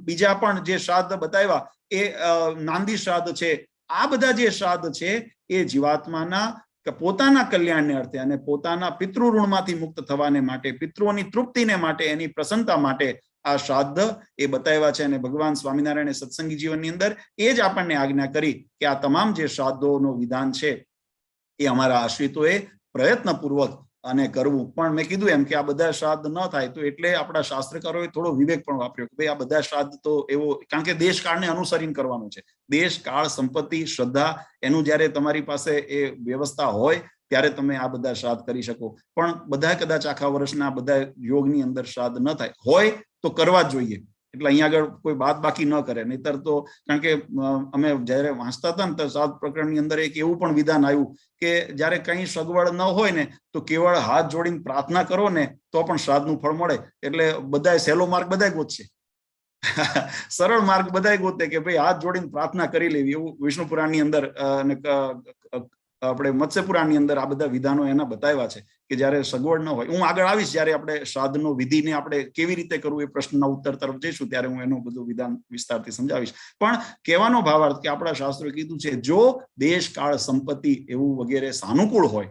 બીજા પણ જે શ્રાદ્ધ બતાવ્યા એ નાંદી શ્રાદ્ધ છે, આ બધા જે શ્રાદ્ધ છે એ જીવાત્માના પોતાના કલ્યાણને અર્થે અને પોતાના પિતૃ ઋણમાંથી મુક્ત થવાને માટે, પિતૃઓની તૃપ્તિને માટે, એની પ્રસન્નતા માટે આ શ્રાદ્ધ એ બતાવ્યા છે. અને ભગવાન સ્વામિનારાયણે સત્સંગી જીવનની અંદર એ જ આપણને આજ્ઞા કરી કે આ તમામ જે શ્રાદ્ધોનો વિધાન છે એ અમારા આશ્રિતોએ પ્રયત્નપૂર્વક અને કરવું. પણ મેં કીધું એમ કે આ બધા શ્રાદ્ધ ન થાય તો એટલે આપણા શાસ્ત્રકારોએ થોડો વિવેક પણ વાપર્યો કે ભાઈ આ બધા શ્રાદ્ધ તો એવો, કારણ કે દેશકાળને અનુસરીને કરવાનું છે. દેશ, કાળ, સંપત્તિ, શ્રદ્ધા એનું જયારે તમારી પાસે એ વ્યવસ્થા હોય ત્યારે તમે આ બધા શ્રાદ્ધ કરી શકો. પણ બધા કદાચ આખા વર્ષના બધા યોગની અંદર શ્રાદ્ધ ન થાય હોય તો કરવા જ જોઈએ. એટલે અહીંયા આગળ કોઈ બાદ બાકી ન કરે. નહીતર તો, કારણ કે અમે જયારે વાંચતા હતા ને તો શ્રાદ્ધ પ્રકરણની અંદર એક એવું પણ વિધાન આવ્યું કે જયારે કઈ સગવડ ન હોય ને તો કેવળ હાથ જોડીને પ્રાર્થના કરો ને તો પણ શ્રાદ્ધનું ફળ મળે. એટલે બધા સહેલો માર્ગ બધા ગોતશે, સરળ માર્ગ બધા ગોતે કે ભાઈ હાથ જોડીને પ્રાર્થના કરી લેવી. એવું વિષ્ણુ પુરાણની અંદર અને આપણે મત્સ્ય પુરાણની અંદર આ બધા વિધાનો એના બતાવ્યા છે કે જયારે સગવડ ન હોય. હું આગળ આવીશ જયારે આપણે શ્રાદ્ધનો વિધિને આપણે કેવી રીતે કરવું એ પ્રશ્નના ઉત્તર તરફ જઈશું ત્યારે હું એનું બધું વિધાન વિસ્તારથી સમજાવીશ. પણ કહેવાનો ભાવાર્થ કે આપણા શાસ્ત્રોએ કીધું છે જો દેશ, કાળ, સંપત્તિ એવું વગેરે સાનુકૂળ હોય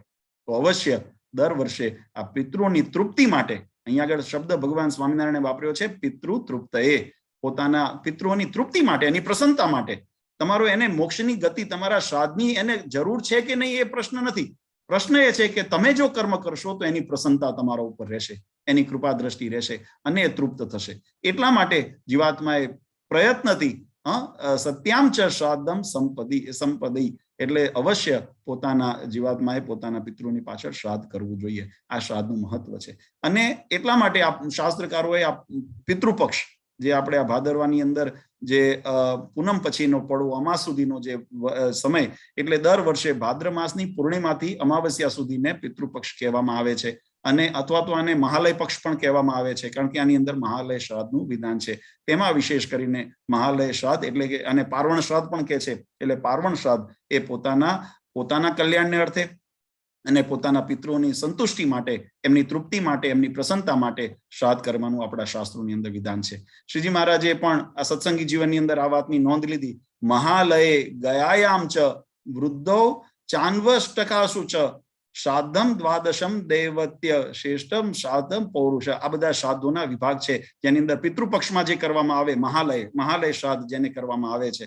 તો અવશ્ય દર વર્ષે આ પિતૃઓની તૃપ્તિ માટે, અહીંયા આગળ શબ્દ ભગવાન સ્વામિનારાયણે વાપર્યો છે પિતૃ તૃપ્તયે, પોતાના પિતૃઓની તૃપ્તિ માટે, એની પ્રસન્નતા માટે. તમારો એને મોક્ષની ગતિ, તમારા શ્રાદ્ધની એને જરૂર છે કે નહીં એ પ્રશ્ન નથી. પ્રશ્ન એ છે કે તમે જો કર્મ કરશો તો એની પ્રસન્નતા તમારા ઉપર રહેશે, એની કૃપા દ્રષ્ટિ રહેશે અને એ તૃપ્ત થશે. એટલા માટે જીવાત્માએ પ્રયત્નથી સત્યામ ચ શ્રાદ્ધમ સંપદી એટલે અવશ્ય પોતાના જીવાત્માએ પોતાના પિતૃની પાછળ શ્રાદ્ધ કરવું જોઈએ. આ શ્રાદ્ધનું મહત્વ છે. અને એટલા માટે આ શાસ્ત્રકારોએ આ પિતૃપક્ષ જે આપણે આ ભાદરવાની અંદર જે પૂનમ પછીનો પડવો અમાસ સુધીનો જે સમય, એટલે દર વર્ષે ભાદ્ર માસની પૂર્ણિમાથી અમાવસ્યા સુધીને પિતૃપક્ષ કહેવામાં આવે છે. અને અથવા તો આને મહાલય પક્ષ પણ કહેવામાં આવે છે, કારણ કે આની અંદર મહાલય શ્રાદ્ધનું વિધાન છે. તેમાં વિશેષ કરીને મહાલય શ્રાદ્ધ એટલે કે અને પાર્વણ શ્રાદ્ધ પણ કહે છે. એટલે પાર્વણ શ્રાદ્ધ એ પોતાના કલ્યાણને અર્થે અને પોતાના પિતૃઓની સંતુષ્ટિ માટે, એમની તૃપ્તિ માટે, એમની પ્રસન્નતા માટે શ્રાદ્ધ કરવાનું આપણા શાસ્ત્રોની અંદર વિધાન છે. શ્રીજી મહારાજે પણ આ સત્સંગી જીવનની અંદર આ વાતની નોંધ લીધી. મહાલયે ગયાયામ ચ વૃદ્ધો ચાન્વષ્ટકાસુ ચ શ્રાદ્ધમ દ્વાદશમ દૈવત્ય શ્રેષ્ઠમ શ્રાદ્ધમ પૌરુષ. આ બધા શ્રાદ્ધોના વિભાગ છે જેની અંદર પિતૃપક્ષમાં જે કરવામાં આવે મહાલય શ્રાદ્ધ જેને કરવામાં આવે છે.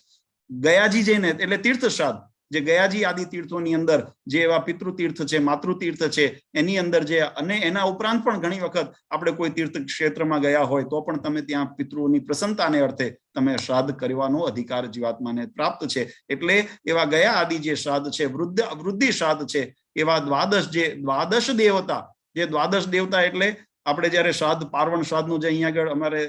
ગયાજી જઈને એટલે તીર્થ શ્રાદ્ધ, જે ગયાજી આદિ તીર્થોની અંદર જે એવા પિતૃ તીર્થ છે, માતૃ તીર્થ છે, એની અંદર જે, અને એના ઉપરાંત પણ ઘણી વખત આપણે કોઈ તીર્થ ક્ષેત્રમાં ગયા હોય તો પણ તમે ત્યાં પિતૃઓની પ્રસન્નતાને અર્થે તમે શ્રાદ્ધ કરવાનો અધિકાર જીવાત્માને પ્રાપ્ત છે. એટલે એવા ગયા આદિ જે શ્રાદ્ધ છે, વૃદ્ધિ શ્રાદ્ધ છે, એવા દ્વાદશ દેવતા એટલે આપણે જયારે શ્રાદ્ધ, પાર્વણ શ્રાદ્ધનું જે અહીંયા આગળ અમારે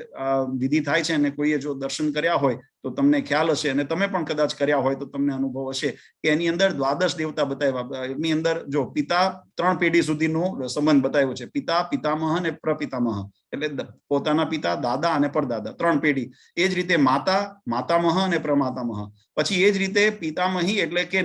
વિધિ થાય છે અને કોઈએ જો દર્શન કર્યા હોય તો તમને ખ્યાલ હશે, અને તમે પણ કદાચ કર્યા હોય તો તમને અનુભવ હશે કે એની અંદર દ્વાદશ દેવતા બતાવ્યા. એની અંદર જો પિતા 3 પેઢી સુધીનો સંબંધ બતાવ્યો છે. પિતા, પિતામહ અને પ્રપિતામહ, એટલે પોતાના પિતા, દાદા અને પરદાદા, 3 પેઢી. એ જ રીતે માતા, માતામહ અને પ્રમાતામહ. પછી એ જ રીતે પિતામહી એટલે કે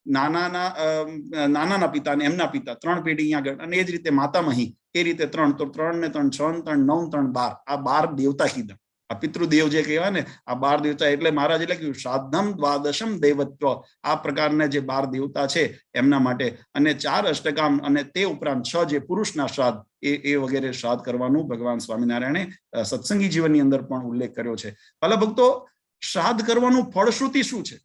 નાનાના પિતા અને એમના પિતા, 3 પેઢી અહીંયા આગળ. અને એ જ રીતે માતામહી, એ રીતે 3, તો 3 ને 3 6 3 9 3 12, આ 12 દેવતા કીધા. આ પિતૃદેવ જે કહેવાય ને, આ 12 દેવતા, એટલે મહારાજ એટલે કહ્યું શ્રાદ્ધમ દ્વાદશમ દૈવત્વ, આ પ્રકારના જે 12 દેવતા છે એમના માટે, અને 4 અષ્ટકામ, અને તે ઉપરાંત 6 જે પુરુષના શ્રાદ્ધ એ વગેરે શ્રાદ્ધ કરવાનું ભગવાન સ્વામિનારાયણે સત્સંગી જીવનની અંદર પણ ઉલ્લેખ કર્યો છે. ભલા ભક્તો, શ્રાદ્ધ કરવાનું ફળશ્રુતિ શું છે?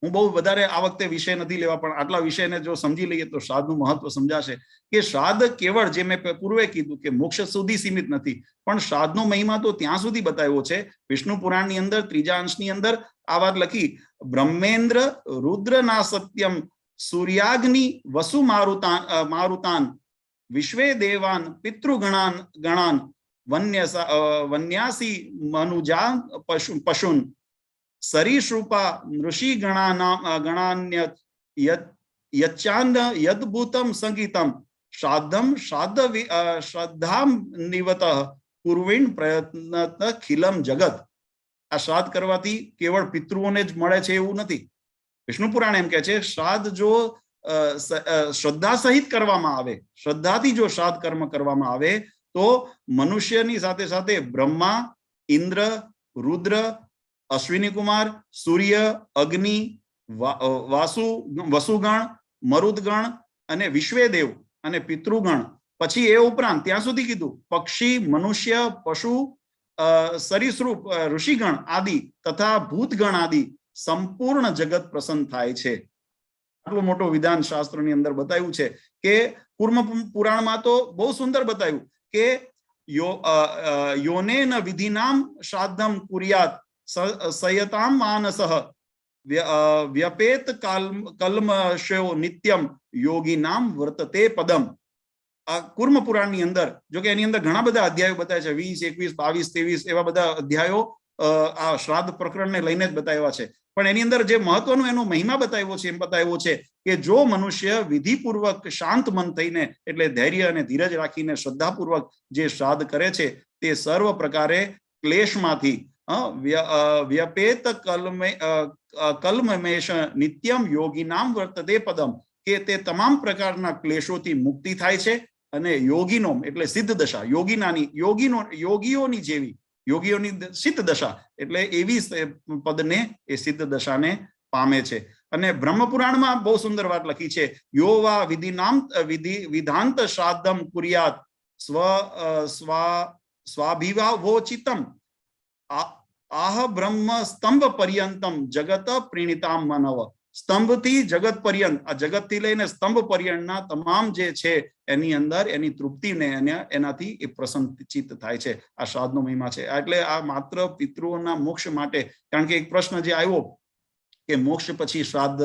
હું બહુ વધારે આ વખતે વિષય નથી લેવા, પણ આટલા વિષયને જો સમજી લઈએ તો શ્રાદ્ધનું મહત્વ સમજાશે. કે શ્રાદ્ધ કેવળ, જે મેં પૂર્વે કીધું કે મોક્ષ સુધી સીમિત નથી, પણ શ્રાદ્ધનો મહિમા તો ત્યાં સુધી બતાવ્યો છે. વિષ્ણુ પુરાણની અંદર 3જા અંશની અંદર આ વાત લખી, બ્રહ્મેન્દ્ર રુદ્રના સત્યમ સૂર્યાગ્નિ વસુ મારુતાન વિશ્વે દેવાન પિતૃગણાન ગણાન વન્યાસી મનુજા પશુન સરીસૃપા ઋષિ ગણાન્ય યચ્ચાન યદભૂતમ સંગીતમ શ્રાદ્ધમ શ્રદ્ધામ નિવત પૂર્વિણ પ્રયત્ન ખિલમ જગત. આ શ્રાદ્ધ કરવાથી કેવળ પિતૃઓને જ મળે છે એવું નથી. વિષ્ણુ પુરાણ એમ કહે છે, શ્રાદ્ધ જો શ્રદ્ધા સહિત કરવામાં આવે, શ્રદ્ધાથી જો શ્રાદ્ધ કર્મ કરવામાં આવે તો મનુષ્યની સાથે સાથે બ્રહ્મા, ઇન્દ્ર, રુદ્ર, અશ્વિની કુમાર, સૂર્ય, અગ્નિ, વસુગણ, મરુદગણ અને વિશ્વેદેવ અને પિતૃગણ, પછી એ ઉપરાંત ત્યાં સુધી કીધું પક્ષી, મનુષ્ય, પશુ, સરીસૃપ, ઋષિગણ આદિ તથા ભૂતગણ આદિ સંપૂર્ણ જગત પ્રસન્ન થાય છે. આટલું મોટું વિધાન શાસ્ત્રોની અંદર બતાવ્યું છે કે કુર્મ પુરાણમાં તો બહુ સુંદર બતાવ્યું કે યોનેન વિધિનામ શ્રાદ્ધમ કુર્યાત સયતામ માનસઃ વ્યપેત કલ્મશો નિત્યમ યોગી નામ વર્તતે પદમ. આ કુર્મ પુરાણની અંદર, જો કે એની અંદર ઘણા બધા અધ્યાયો બતાવે છે, 20, 21, 22, 23 એવા બધા અધ્યાયો આ શ્રાદ્ધ પ્રકરણને લઈને જ બતાવ્યા છે. પણ એની અંદર જે મહત્વનો એનો મહિમા બતાવ્યો છે, એમ બતાવ્યો છે કે જો મનુષ્ય વિધિપૂર્વક શાંત મન થઈને, એટલે ધૈર્ય અને ધીરજ રાખીને શ્રદ્ધાપૂર્વક જે શ્રાદ્ધ કરે છે, તે સર્વ પ્રકારે ક્લેશમાંથી વ્યપેત કલ્મમેશ નિત્યમ યોગી નામ વર્તતે પદમ, કે તે તમામ પ્રકારના ક્લેશોથી મુક્તિ થાય છે અને યોગીનો એટલે સિદ્ધ દશા, યોગીઓની જેવી, યોગીઓની સિદ્ધ દશા એટલે એવી પદને, એ સિદ્ધ દશાને પામે છે. અને બ્રહ્મપુરાણમાં બહુ સુંદર વાત લખી છે, યો વા વિધાંત શ્રાદ્ધમ કુર્યાત સ્વાભિવાવોચિતમ આહ બ્રહ્મ સ્તંભ પર્યંતમ જગત પ્રીણિતામ માનવ. સ્તંભથી જગત પર્યંત, આ જગતથી લઈને સ્તંભ પર્યંતના તમામ જે છે એની અંદર એની તૃપ્તિને એનાથી એ પ્રસન્નચિત્ત થાય છે. આ શ્રાદ્ધનો મહિમા છે. એટલે આ માત્ર પિતૃઓના મોક્ષ માટે, કારણ કે એક પ્રશ્ન જે આવ્યો કે મોક્ષ પછી શ્રાદ્ધ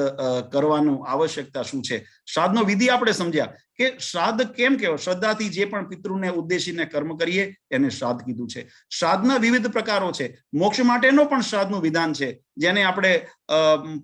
કરવાનું આવશ્યકતા શું છે. શ્રાદ્ધનો વિધિ આપણે સમજ્યા કે શ્રાદ્ધ કેમ કહેવાય, શ્રદ્ધાથી જે પણ પિતૃને ઉદ્દેશીને કર્મ કરીએ એને શ્રાદ્ધ કીધું છે. શ્રાદ્ધના વિવિધ પ્રકારો છે. મોક્ષ માટેનો પણ શ્રાદ્ધનું વિધાન છે, જેને આપણે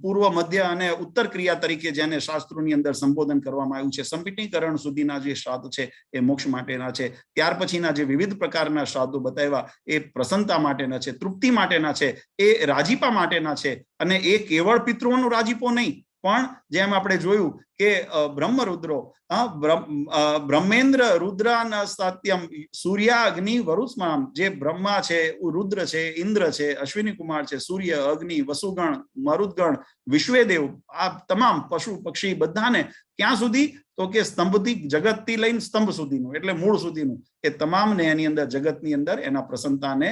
પૂર્વ, મધ્ય અને ઉત્તર ક્રિયા તરીકે જેને શાસ્ત્રોની અંદર સંબોધન કરવામાં આવ્યું છે. સંપીટીકરણ સુધીના જે શ્રાદ્ધ છે એ મોક્ષ માટેના છે. ત્યાર પછીના જે વિવિધ પ્રકારના શ્રાદ્ધો બતાવ્યા એ પ્રસન્નતા માટેના છે, તૃપ્તિ માટેના છે, એ રાજીપા માટેના છે. અને એ કેવળ પિતૃઓનો રાજીપો નહીં, પણ જેમ આપણે જોયું કે બ્રહ્મરુદ્રો, બ્રહ્મેન્દ્ર રુદ્રના સત્યમ સૂર્યાગ્નિ વરુષ્મામ, જે બ્રહ્મા છે, રુદ્ર છે, ઇન્દ્ર છે, અશ્વિની કુમાર છે, સૂર્ય, અગ્નિ, વસુગણ, મરુદગણ, વિશ્વેદેવ, આ તમામ પશુ પક્ષી બધાને ક્યાં સુધી, તો કે સ્તંભથી, જગતથી લઈને સ્તંભ સુધીનું એટલે મૂળ સુધીનું એ તમામને એની અંદર જગતની અંદર એના પ્રસન્નતાને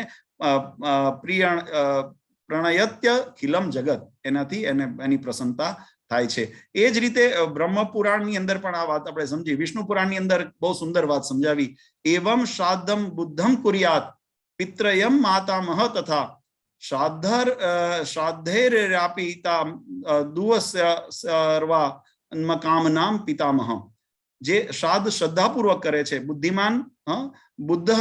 પ્રણયત્ય ખિલમ જગત, એનાથી એની પ્રસન્નતા થાય છે. એ જ રીતે બ્રહ્મપુરાણની અંદર પણ આ વાત આપણે સમજી. વિષ્ણુ પુરાણની અંદર બહુ સુંદર વાત સમજાવી. એવમ શ્રાદ્ધમ બુદ્ધમ કુર્યાત પિત્રયમ માતામહ તથા શ્રાદ્ધૈરાપિતા દુવસ્ય સર્વા કામનામ પિતામહ. જે શ્રાદ્ધ શ્રદ્ધાપૂર્વક કરે છે, બુદ્ધિમાન, બુદ્ધ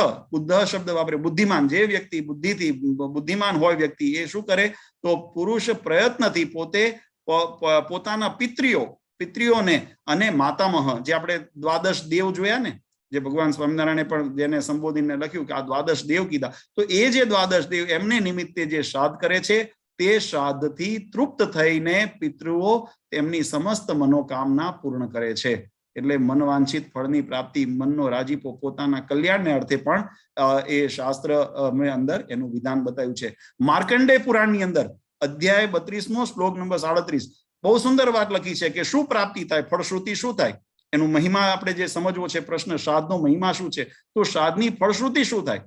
શબ્દ વાપરે, બુદ્ધિમાન જે વ્યક્તિ, બુદ્ધિથી બુદ્ધિમાન હોય વ્યક્તિ, એ શું કરે તો પુરુષ પ્રયત્નથી પોતે પોતાના પિતૃઓને અને માતામહ, જે આપણે દ્વાદશ દેવ જોયા ને, જે ભગવાન સ્વામિનારાયણે પણ જેને સંબોધીને લખ્યું કે આ દ્વાદશ દેવ કીધા, તો એ જે દ્વાદશ દેવ એમને નિમિત્તે જે શ્રાદ્ધ કરે છે, તે શ્રાદ્ધથી તૃપ્ત થઈને પિતૃઓ તેમની સમસ્ત મનોકામના પૂર્ણ કરે છે. એટલે મનવાંછિત ફળની પ્રાપ્તિ, મનનો રાજીપો, પોતાના કલ્યાણને અર્થે પણ એ શાસ્ત્ર અંદર એનું વિધાન બતાવ્યું છે. માર્કંડેય પુરાણની અંદર અધ્યાય 32 શ્લોક નંબર 37 બહુ સુંદર વાત લખી છે કે શું પ્રાપ્તિ થાય, ફળશ્રુતિ શું થાય, એનું મહિમા આપણે જે સમજવો છે. પ્રશ્ન શ્રાદ્ધનો મહિમા શું છે, તો શ્રાદ્ધની ફળશ્રુતિ શું થાય?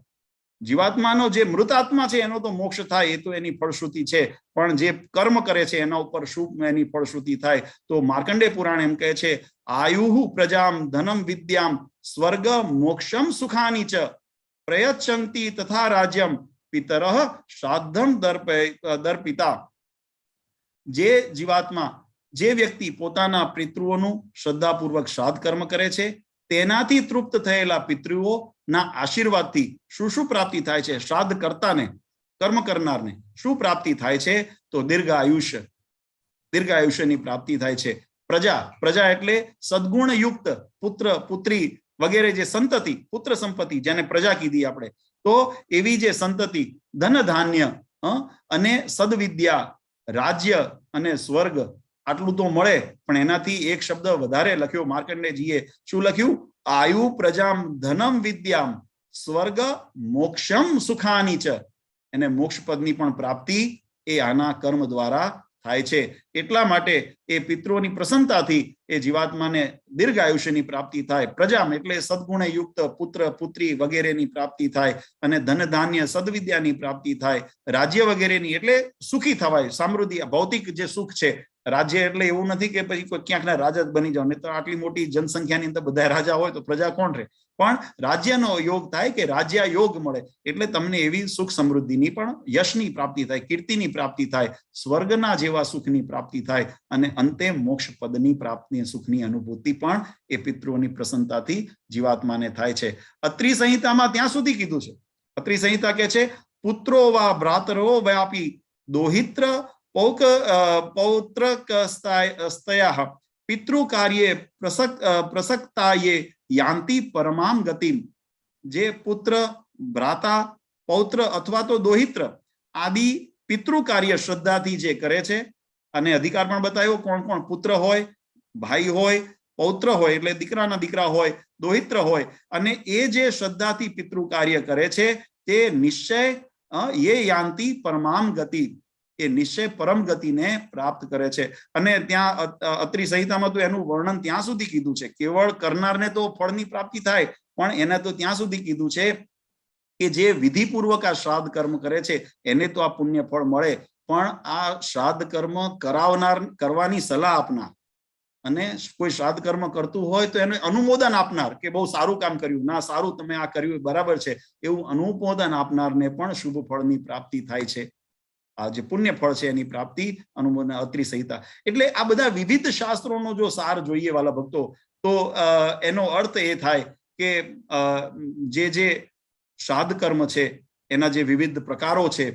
જીવાત્માનો જે મૃત આત્મા છે એનો તો મોક્ષ થાય, એ તો એની ફળશ્રુતિ છે, પણ જે કર્મ કરે છે એના ઉપર શું એની ફળશ્રુતિ થાય? તો માર્કંડેય પુરાણ એમ કહે છે, આયુઃ પ્રજામ ધનમ વિદ્યામ સ્વર્ગ મોક્ષમ સુખાની ચ પ્રયચ્છન્તિ તથા રાજ્યમ પિતરઃ શ્રાદ્ધમ દર્પિતા. જે જીવાત્મા, જે વ્યક્તિ પોતાના પિતૃઓનું શ્રદ્ધાપૂર્વક શ્રાદ્ધ કર્મ કરે છે, તેનાથી તૃપ્ત થયેલા પિતૃઓના આશીર્વાદથી શું પ્રાપ્તિ થાય છે? શ્રાદ્ધ કર્તાને, કર્મ કરનારને શું પ્રાપ્તિ થાય છે? તો દીર્ઘ આયુષ્યની પ્રાપ્તિ થાય છે. પ્રજા એટલે સદગુણ યુક્ત પુત્ર પુત્રી વગેરે જે સંતતિ, પુત્ર સંપત્તિ જેને પ્રજા કીધી આપણે, તો એવી જે સંતતિ, ધન ધાન્ય અને સદવિદ્યા, રાજ્ય અને સ્વર્ગ આટલું તો મળે, પણ એનાથી એક શબ્દ વધારે લખ્યો માર્કંડેયજીએ. શું લખ્યું? આયુ પ્રજામ ધનમ વિદ્યામ સ્વર્ગ મોક્ષમ સુખાની ચ. એને મોક્ષ પદની પણ પ્રાપ્તિ એ આના કર્મ દ્વારા થાય છે. એટલા માટે એ પિતૃઓની પ્રસન્નતાથી એ જીવાત્માને દીર્ઘ આયુષ્યની પ્રાપ્તિ થાય. પ્રજામ એટલે સદગુણે યુક્ત પુત્ર પુત્રી વગેરેની પ્રાપ્તિ થાય, અને ધન ધાન્ય સદવિદ્યાની પ્રાપ્તિ થાય, રાજ્ય વગેરેની એટલે સુખી થવાય, સમૃદ્ધિ, ભૌતિક જે સુખ છે. રાજ્ય એટલે એવું નથી કે પછી કોઈ ક્યાંકના રાજા બની જાવ, નહીં તો આટલી મોટી જનસંખ્યાની અંદર બધા રાજા હોય તો પ્રજા કોણ રહે? પણ રાજ્યનો યોગ થાય કે રાજ્ય યોગ મળે, એટલે તમને એવી સુખ સમૃદ્ધિની પણ યશની પ્રાપ્તિ થાય, કીર્તિની પ્રાપ્તિ થાય, સ્વર્ગના જેવા સુખની પ્રાપ્તિ થાય, અને અંતે મોક્ષ પદની પ્રાપ્તિ, સુખની અનુભૂતિ પણ એ પિતૃઓની પ્રસન્નતાથી જીવાત્માને થાય છે. અત્રિ સંહિતામાં ત્યાં સુધી કીધું છે. અત્રિ સંહિતા કે છે, પુત્રો વા ભ્રાતરો વ્યાપી દોહિત્ર પૌત્રકસ્તયઃ પિતૃ કાર્યે પ્રસક્તાયે યાંતિ પરમામ ગતિમ. જે પુત્ર, ભ્રાતા, પૌત્ર અથવા તો દોહિત્ર આદિ પિતૃ કાર્ય શ્રદ્ધાથી જે કરે છે, અને અધિકાર પણ બતાવ્યો કોણ કોણ પુત્ર હોય, ભાઈ હોય, પૌત્ર હોય એટલે દીકરાના દીકરા હોય, દોહિત્ર હોય, અને એ જે શ્રદ્ધાથી પિતૃ કાર્ય કરે છે તે નિશ્ચય ये यान्ति परमाम गति, એ નિશ્ચય પરમ ગતિને પ્રાપ્ત કરે છે. અને ત્યાં અત્રિ સંહિતામાં તો એનું વર્ણન ત્યાં સુધી કીધું છે, કેવળ કરનારને તો ફળની પ્રાપ્તિ થાય, પણ એને તો ત્યાં સુધી કીધું છે કે જે વિધિપૂર્વક આ શ્રાદ્ધ કર્મ કરે છે એને તો આ પુણ્ય ફળ મળે, પણ આ શ્રાદ્ધ કર્મ કરવાની સલાહ આપનાર, અને કોઈ શ્રાદ્ધ કર્મ કરતું હોય તો એને અનુમોદન આપનાર કે બહુ સારું કામ કર્યું, ના સારું તમે આ કર્યું બરાબર છે, એવું અનુમોદન આપનારને પણ શુભ ફળની પ્રાપ્તિ થાય છે. આ જે પુણ્ય ફળ છે એની પ્રાપ્તિ અનુમોદન અત્રિ સંહિતા. એટલે આ બધા વિવિધ શાસ્ત્રોનો જો સાર જોઈએ વાલા ભક્તો, તો એનો અર્થ એ થાય કે જે શ્રાદ્ધ કર્મ છે એના જે વિવિધ પ્રકારો છે,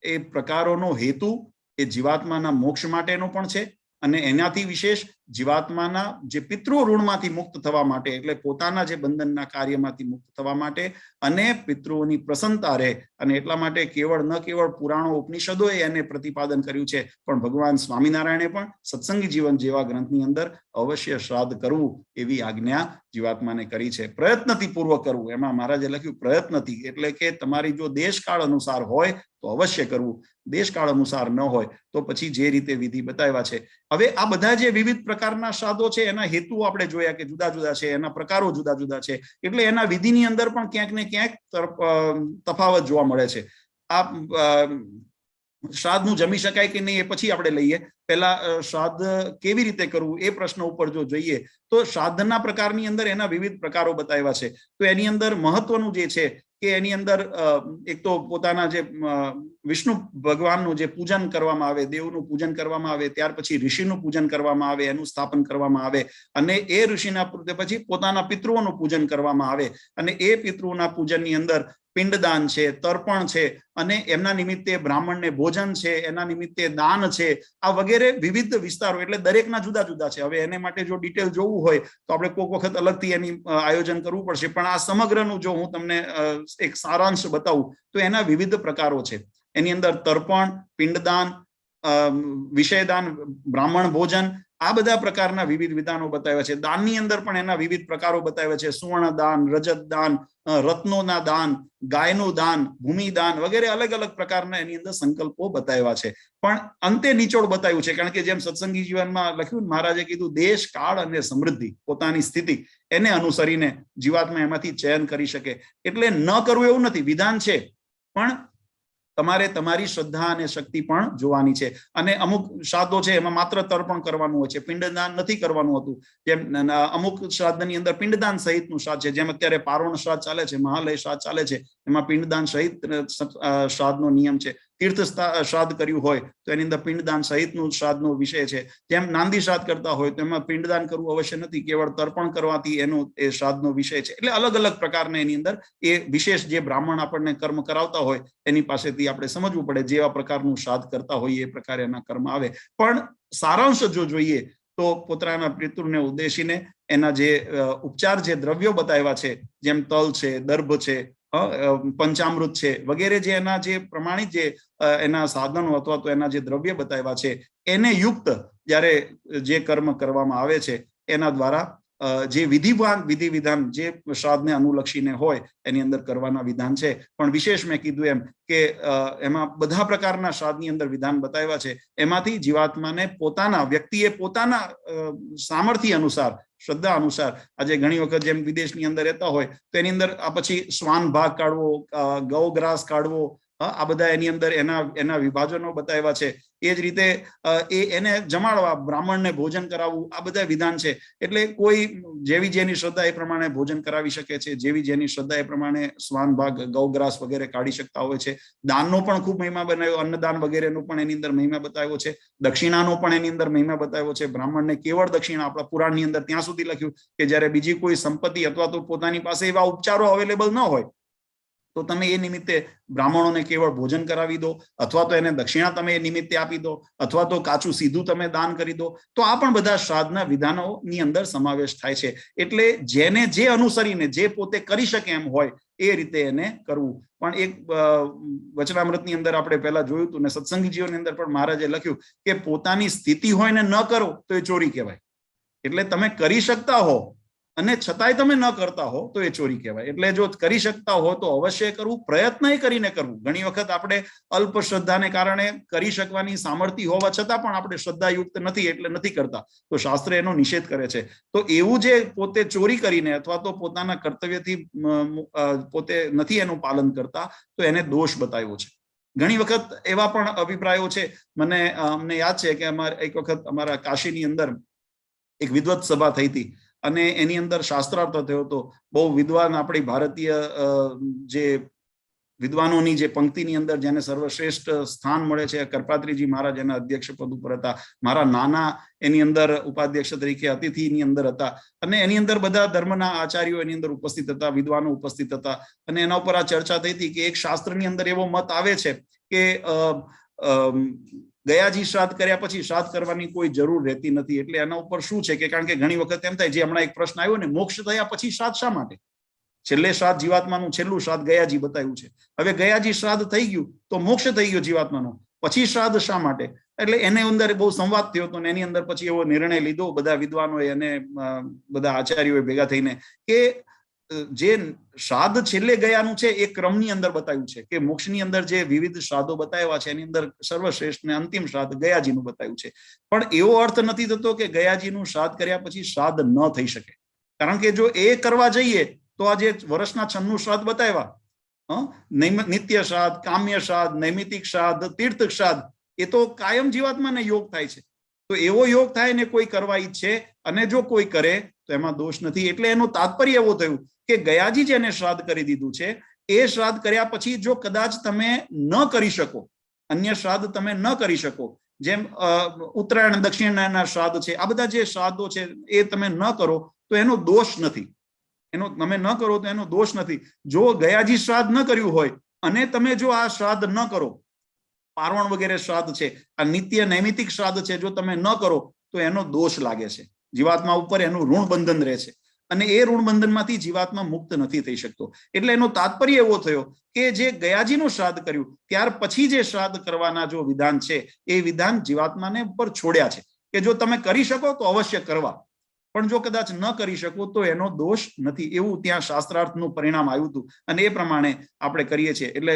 એ પ્રકારોનો હેતુ એ જીવાત્માના મોક્ષ માટેનો પણ છે, અને એનાથી વિશેષ જીવાત્માના જે પિતૃ ઋણમાંથી મુક્ત થવા માટે, એટલે પોતાના જે બંધનના કાર્યમાંથી મુક્ત થવા માટે, અને પિતૃઓની પ્રસન્નતા રહે. અને એટલા માટે કેવળ ન કેવળ પુરાણો ઉપનિષદોએ એને પ્રતિપાદન કર્યું છે, પણ ભગવાન સ્વામિનારાયણે પણ સત્સંગી જીવન જેવા ગ્રંથની અંદર અવશ્ય શ્રાદ્ધ કરવું એવી આજ્ઞા જીવાત્માને કરી છે. પ્રયત્નથી પૂર્વક કરવું, એમાં મહારાજે લખ્યું પ્રયત્નથી, એટલે કે તમારી જો દેશકાળ અનુસાર હોય તો અવશ્ય કરવું, દેશકાળ અનુસાર ન હોય તો પછી જે રીતે વિધિ બતાવ્યા છે. હવે આ બધા જે વિવિધ પ્રકારના શ્રાદ્ધો છે એના હેતુ આપણે જોયા કે જુદા જુદા છે, એના પ્રકારો જુદા જુદા છે, એટલે એના વિધિની અંદર પણ ક્યાંક ને ક્યાંક તફાવત જોવા મળે છે. આ શ્રાદ્ધનું જમી શકાય કે નહીં એ પછી આપણે લઈએ. પહેલા શ્રાદ્ધ કેવી રીતે કરવું એ પ્રશ્ન ઉપર જો જોઈએ તો શ્રાદ્ધના પ્રકારની અંદર એના વિવિધ પ્રકારો બતાવ્યા છે. તો એની અંદર મહત્વનું જે છે કે એની અંદર એક તો પોતાના જે વિષ્ણુ ભગવાનનું જે પૂજન કરવામાં આવે, દેવનું પૂજન કરવામાં આવે, ત્યાર પછી ઋષિનું પૂજન કરવામાં આવે, એનું સ્થાપન કરવામાં આવે, અને એ ઋષિના પછી પોતાના પિતૃઓનું પૂજન કરવામાં આવે, અને એ પિતૃઓના પૂજનની અંદર પિંડદાન છે, તર્પણ છે, અને એમના નિમિત્તે બ્રાહ્મણને ભોજન છે, એના નિમિત્તે દાન છે, આ વગેરે વિવિધ વિસ્તારો, એટલે દરેકના જુદા જુદા છે. હવે એને માટે જો ડિટેલ જોવું હોય તો આપણે કોઈક વખત અલગથી એની આયોજન કરવું પડશે, પણ આ સમગ્રનું જો હું તમને એક સારાંશ બતાવું તો એના વિવિધ પ્રકારો છે. એની અંદર તર્પણ, પિંડદાન, વિષયદાન, બ્રાહ્મણ ભોજન, આ બધા પ્રકારના વિવિધ વિધાનો બતાવ્યા છે. દાનની અંદર પણ એના વિવિધ પ્રકારો બતાવ્યા છે. સુવર્ણ દાન, રજત દાન, રત્નોના દાન, ગાયનું દાન, ભૂમિદાન વગેરે અલગ અલગ પ્રકારના એની અંદર સંકલ્પો બતાવ્યા છે. પણ અંતે નિચોડ બતાવ્યું છે, કારણ કે જેમ સત્સંગી જીવનમાં લખ્યું, મહારાજે કીધું દેશ, કાળ અને સમૃદ્ધિ, પોતાની સ્થિતિ એને અનુસરીને જીવાત્મા એમાંથી ચયન કરી શકે. એટલે ન કરવું એવું નથી, વિધાન છે, પણ તમારે તમારી શ્રદ્ધા અને શક્તિ પણ જોવાની છે. અને અમુક શ્રાદ્ધો છે એમાં માત્ર તર્પણ કરવાનું હોય છે, પિંડદાન નથી કરવાનું હોતું. જેમ અમુક શ્રાદ્ધની અંદર પિંડદાન સહિતનું શ્રાદ્ધ છે, જેમ અત્યારે પારોણ શ્રાદ્ધ ચાલે છે, મહાલય શ્રાદ્ધ ચાલે છે, એમાં પિંડદાન સહિત શ્રાદ્ધનો નિયમ છે. તીર્થ શ્રાદ્ધ કર્યું હોય તો એની અંદર પિંડદાન સહિતનું શ્રાદ્ધનો વિષય છે. જેમ નાંદી શ્રાદ્ધ કરતા હોય તો એમાં પિંડદાન કરવું અવશ્ય નથી, કેવળ તર્પણ કરવાથી એનો એ શ્રાદ્ધનો વિષય છે. એટલે અલગ અલગ પ્રકારના એની અંદર એ વિશેષ જે બ્રાહ્મણ આપણને કર્મ કરાવતા હોય એની પાસેથી આપણે સમજવું પડે, જેવા પ્રકારનું શ્રાદ્ધ કરતા હોઈએ એ પ્રકારે એના કર્મ આવે. પણ સારાંશ જો જોઈએ તો પોતાના પિતૃને ઉદ્દેશીને એના જે ઉપચાર, જે દ્રવ્યો બતાવ્યા છે, જેમ તલ છે, દર્ભ છે, પંચામૃત છે વગેરે, જે એના જે પ્રમાણિત જે એના સાધનો અથવા તો એના જે દ્રવ્ય બતાવ્યા છે, એને યુક્ત જ્યારે જે કર્મ કરવામાં આવે છે એના દ્વારા જે વિધિ વિધાન જે શ્રાદ્ધને અનુલક્ષીને હોય એની અંદર કરવાના વિધાન છે. પણ વિશેષ મેં કીધું એમ કે એમાં બધા પ્રકારના શ્રાદ્ધની અંદર વિધાન બતાવ્યા છે. એમાંથી જીવાત્માને પોતાના, વ્યક્તિએ પોતાના સામર્થ્ય અનુસાર, શ્રદ્ધા અનુસાર, આજે ઘણી વખત જેમ વિદેશની અંદર રહેતા હોય તો એની અંદર આ પછી શ્વાન ભાગ કાઢવો, ગૌગ્રાસ કાઢવો, આ બધા એની અંદર એના વિભાજનો બતાવ્યા છે. એ જ રીતે એને જમાડવા, બ્રાહ્મણને ભોજન કરાવવું, આ બધા વિધાન છે. એટલે કોઈ જેવી જેની શ્રદ્ધા એ પ્રમાણે ભોજન કરાવી શકે છે, જેવી જેની શ્રદ્ધા એ પ્રમાણે શ્વાન ભાગ, ગૌગ્રાસ વગેરે કાઢી શકતા હોય છે. દાનનો પણ ખૂબ મહિમા બનાવ્યો, અન્નદાન વગેરેનો પણ એની અંદર મહિમા બતાવ્યો છે. દક્ષિણાનો પણ એની અંદર મહિમા બતાવ્યો છે. બ્રાહ્મણને કેવળ દક્ષિણા, આપણા પુરાણની અંદર ત્યાં સુધી લખ્યું કે જ્યારે બીજી કોઈ સંપત્તિ અથવા તો પોતાની પાસે એવા ઉપચારો અવેલેબલ ન હોય તો તમે એ નિમિત્તે બ્રાહ્મણોને કેવળ ભોજન કરાવી દો, અથવા તો એને દક્ષિણા તમે એ નિમિત્તે આપી દો, અથવા તો કાચું સીધું તમે દાન કરી દો. તો આ પણ બધા શ્રાદ્ધના વિધાનોની અંદર સમાવેશ થાય છે. એટલે જેને જે અનુસરીને જે પોતે કરી શકે એમ હોય એ રીતે એને કરવું. પણ એક વચનામૃતની અંદર આપણે પહેલા જોયું હતું ને સત્સંગી જીવનની અંદર પણ મહારાજે લખ્યું કે પોતાની સ્થિતિ હોય ને ન કરો તો એ ચોરી કહેવાય. એટલે તમે કરી શકતા હો અને છતાંય તમે ન કરતા હો તો એ ચોરી કહેવાય. એટલે જો કરી શકતા હો તો અવશ્ય કરવું, પ્રયત્ન કરીને કરવું. ઘણી વખત આપણે અલ્પ શ્રદ્ધાને કારણે કરી શકવાની સામર્થ્ય હોવા છતાં પણ આપણે શ્રદ્ધાયુક્ત નથી એટલે નથી કરતા, તો શાસ્ત્ર એનો નિષેધ કરે છે. તો એવું જે પોતે ચોરી કરીને અથવા તો પોતાના કર્તવ્યથી પોતે નથી એનું પાલન કરતા તો એને દોષ બતાવ્યો છે. ઘણી વખત એવા પણ અભિપ્રાયો છે. અમને યાદ છે કે એક વખત અમારા કાશીની અંદર એક વિદ્વત સભા થઈ હતી અને એની અંદર શાસ્ત્રાર્થ થયો હતો. બહુ વિદ્વાન આપણી ભારતીય જે વિદ્વાનોની જે પંક્તિની અંદર જેને સર્વશ્રેષ્ઠ સ્થાન મળે છે, કરપાત્રીજી મહારાજ એના અધ્યક્ષ પદ ઉપર હતા. મારા નાના એની અંદર ઉપાધ્યક્ષ તરીકે અતિથિની અંદર હતા અને એની અંદર બધા ધર્મના આચાર્યો એની અંદર ઉપસ્થિત હતા, વિદ્વાનો ઉપસ્થિત હતા. અને એના ઉપર આ ચર્ચા થઈ હતી કે એક શાસ્ત્રની અંદર એવો મત આવે છે કે ગયાજી શ્રાદ્ધ કર્યા પછી શ્રાદ્ધ કરવાની કોઈ જરૂર રહેતી નથી. એટલે એના ઉપર શું છે કે કારણ કે ઘણી વખત એમ થાય, જે હમણાં એક પ્રશ્ન આવ્યો ને, મોક્ષ થયા પછી શ્રાદ્ધ શા માટે? છેલ્લે શ્રાદ્ધ જીવાત્માનું છેલ્લું શ્રાદ્ધ ગયાજી બતાવ્યું છે. હવે ગયાજી શ્રાદ્ધ થઈ ગયું તો મોક્ષ થઈ ગયો જીવાત્માનો, પછી શ્રાદ્ધ શા માટે? એટલે એને અંદર બહુ સંવાદ થયો હતો ને એની અંદર પછી એવો નિર્ણય લીધો બધા વિદ્વાનોએ અને બધા આચાર્યોએ ભેગા થઈને કે જે શ્રાદ્ધ છેલ્લે ગયાનું છે એ ક્રમની અંદર બતાવ્યું છે કે મોક્ષની અંદર જે વિવિધ શ્રાદ્ધો બતાવ્યા છે એની અંદર સર્વશ્રેષ્ઠ ને અંતિમ શ્રાદ્ધ ગયાજીનું બતાવ્યું છે. પણ એવો અર્થ નથી થતો કે ગયાજીનું શ્રાદ્ધ કર્યા પછી શ્રાદ્ધ ન થઈ શકે. કારણ કે જો એ કરવા જઈએ તો આ જે વર્ષના 96 શ્રાદ્ધ બતાવ્યા, નિત્ય શ્રાદ્ધ, કામ્ય શ્રાદ્ધ, નૈમિતિક શ્રાદ્ધ, તીર્થ શ્રાદ્ધ, એ તો કાયમ જીવાત્માને યોગ થાય છે. તો એવો યોગ થાય ને કોઈ કરવા ઈચ્છે અને જો કોઈ કરે તો એમાં દોષ નથી. એટલે એનું તાત્પર્ય એવું થયું કે ગયાજી જેને શ્રાદ્ધ કરી દીધું છે એ શ્રાદ્ધ કર્યા પછી જો કદાચ તમે ન કરી શકો, અન્ય શ્રાદ્ધ તમે ન કરી શકો, જેમ ઉત્તરાયણ દક્ષિણાના શ્રાદ્ધ છે, આ બધા જે શ્રાદ્ધો છે એ તમે ન કરો તો એનો દોષ નથી. તમે ન કરો તો એનો દોષ નથી. જો ગયાજી શ્રાદ્ધ ન કર્યું હોય અને તમે જો આ શ્રાદ્ધ ન કરો, પારવણ વગેરે શ્રાદ્ધ છે, આ નિત્ય નૈમિતિક શ્રાદ્ધ છે, જો તમે ન કરો તો એનો દોષ લાગે છે, જીવાત્મા ઉપર એનું ઋણ બંધન રહે છે. અને એ ઋણબંધનમાંથી જીવાત્મા મુક્ત નથી થઈ શકતો. એટલે એનો તાત્પર્ય એવો થયો કે જે ગયાજીનું શ્રાદ્ધ કર્યું ત્યાર પછી જે શ્રાદ્ધ કરવાના જો વિધાન છે એ વિધાન જીવાત્માને ઉપર છોડ્યા છે કે જો તમે કરી શકો તો અવશ્ય કરવા, પણ જો કદાચ ન કરી શકો તો એનો દોષ નથી, એવું ત્યાં શાસ્ત્રાર્થનું પરિણામ આવ્યું હતું અને એ પ્રમાણે આપણે કરીએ છીએ. એટલે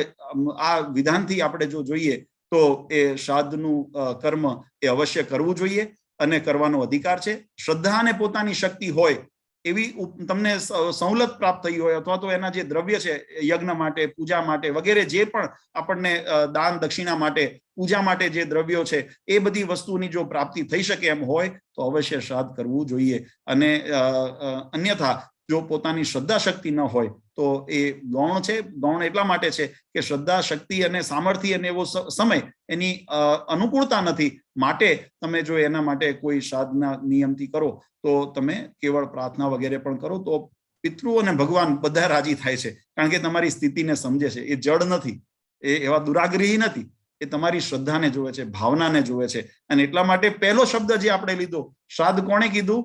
આ વિધાનથી આપણે જો જોઈએ તો એ શ્રાદ્ધનું કર્મ એ અવશ્ય કરવું જોઈએ અને કરવાનો અધિકાર છે. શ્રદ્ધા અને પોતાની શક્તિ હોય એવી તમને સવલત પ્રાપ્ત થઈ હોય અથવા તો એના જે દ્રવ્ય છે યજ્ઞ માટે, પૂજા માટે વગેરે જે પણ આપણને દાન દક્ષિણા માટે, પૂજા માટે જે દ્રવ્યો છે એ બધી વસ્તુની જો પ્રાપ્તિ થઈ શકે એમ હોય તો અવશ્ય શ્રાદ્ધ કરવું જોઈએ. અને અન્યથા જો પોતાની શ્રદ્ધા શક્તિ ન હોય તો એ ગૌણ છે. ગૌણ એટલા માટે છે કે શ્રદ્ધા શક્તિ અને સામર્થ્ય અને એવો સમય એની અનુકૂળતા નથી, માટે તમે જો એના માટે કોઈ શ્રાદ્ધના નિયમથી કરો તો તમે કેવળ પ્રાર્થના વગેરે પણ કરો તો પિતૃ અને ભગવાન બધા રાજી થાય છે, કારણ કે તમારી સ્થિતિને સમજે છે. એ જડ નથી, એ એવા દુરાગ્રહી નથી, એ તમારી શ્રદ્ધાને જોવે છે, ભાવનાને જોવે છે. અને એટલા માટે પહેલો શબ્દ જે આપણે લીધો, શ્રાદ્ધ કોણે કીધું?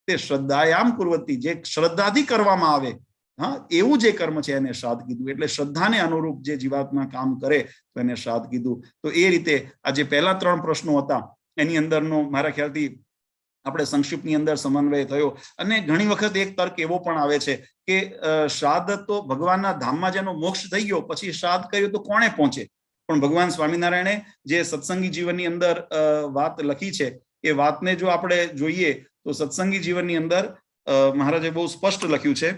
તે શ્રદ્ધાયામ કુર્વતી, જે શ્રદ્ધાથી કરવામાં આવે, હા, એવું જે કર્મ છે એને શ્રાદ્ધ કીધું. એટલે શ્રદ્ધાને અનુરૂપ જે જીવાત્મા કામ કરે તો એને શ્રાદ્ધ કીધું. તો એ રીતે આ જે પહેલા 3 પ્રશ્નો હતા એની અંદરનો મારા ખ્યાલથી આપણે સંક્ષિપ્તની અંદર સમન્વય થયો. અને ઘણી વખત એક તર્ક એવો પણ આવે છે કે શ્રાદ્ધ તો ભગવાનના ધામમાં જેનો મોક્ષ થઈ ગયો પછી શ્રાદ્ધ કર્યું તો કોણે પહોંચે? પણ ભગવાન સ્વામિનારાયણે જે સત્સંગી જીવનની અંદર વાત લખી છે એ વાતને જો આપણે જોઈએ તો સત્સંગી જીવનની અંદર મહારાજે બહુ સ્પષ્ટ લખ્યું છે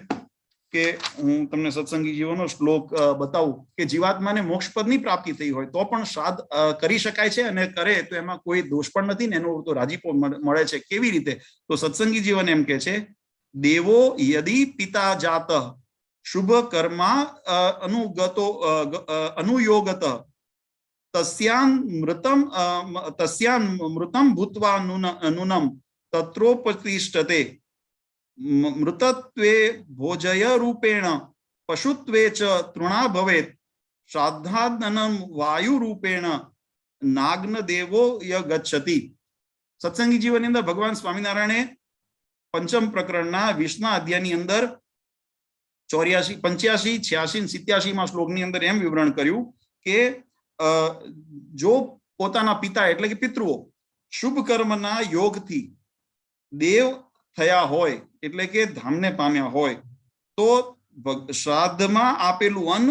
કે હું તમને સત્સંગી જીવનનો શ્લોક બતાવું કે જીવાત્માને મોક્ષપદની પ્રાપ્તિ થઈ હોય તો પણ શ્રાદ્ધ કરી શકાય છે અને કરે તો એમાં કોઈ દોષ પણ નથી ને એનો તો રાજીપો મળે છે. કેવી રીતે? તો સત્સંગી જીવન એમ કે છે, દેવો યદિ પિતા જાત શુભ કર્મા અનુયોગત તસ્યાન મૃતમ ભૂત્વા નૂનમ તત્રોપતિષ્ઠતે મૃતત્વે ભોજય રૂપેણ પશુત્વે ચ તૃણા ભવેત શ્રાદ્ધાદનમ વાયુ રૂપેણ નાગ્ન દેવો ય ગચ્છતિ. સત્સંગી જીવનની અંદર ભગવાન સ્વામિનારાયણે પંચમ પ્રકરણના 20મા અધ્યાયની અંદર 84, 85, 86, 87 શ્લોકની અંદર એમ વિવરણ કર્યું કે જો પોતાના પિતા એટલે કે પિતૃઓ શુભ કર્મના યોગથી દેવ થયા હોય એટલે કે ધામને પામ્યા હોય તો શ્રાદ્ધમાં આપેલું અન્ન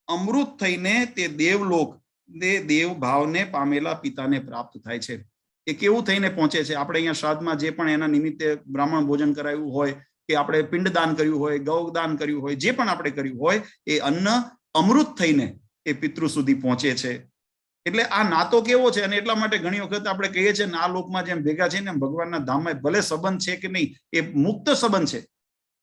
અમૃત થઈને તે દેવલોક, તે દેવ ભાવને પામેલા પિતાને પ્રાપ્ત થાય છે. એ કેવું થઈને પહોંચે છે? આપણે અહીંયા શ્રાદ્ધમાં જે પણ એના નિમિત્તે બ્રાહ્મણ ભોજન કરાયું હોય કે આપણે પિંડદાન કર્યું હોય, ગૌદાન કર્યું હોય, જે પણ આપણે કર્યું હોય એ અન્ન અમૃત થઈને એ પિતૃ સુધી પહોંચે છે. એટલે આ નાતો કેવો છે? અને એટલા માટે ઘણી વખત આપણે કહીએ છીએ આ લોકમાં જેમ ભેગા છે ને ભગવાનના ધામમાં ભલે સંબંધ છે કે નહીં, એ મુક્ત સંબંધ છે.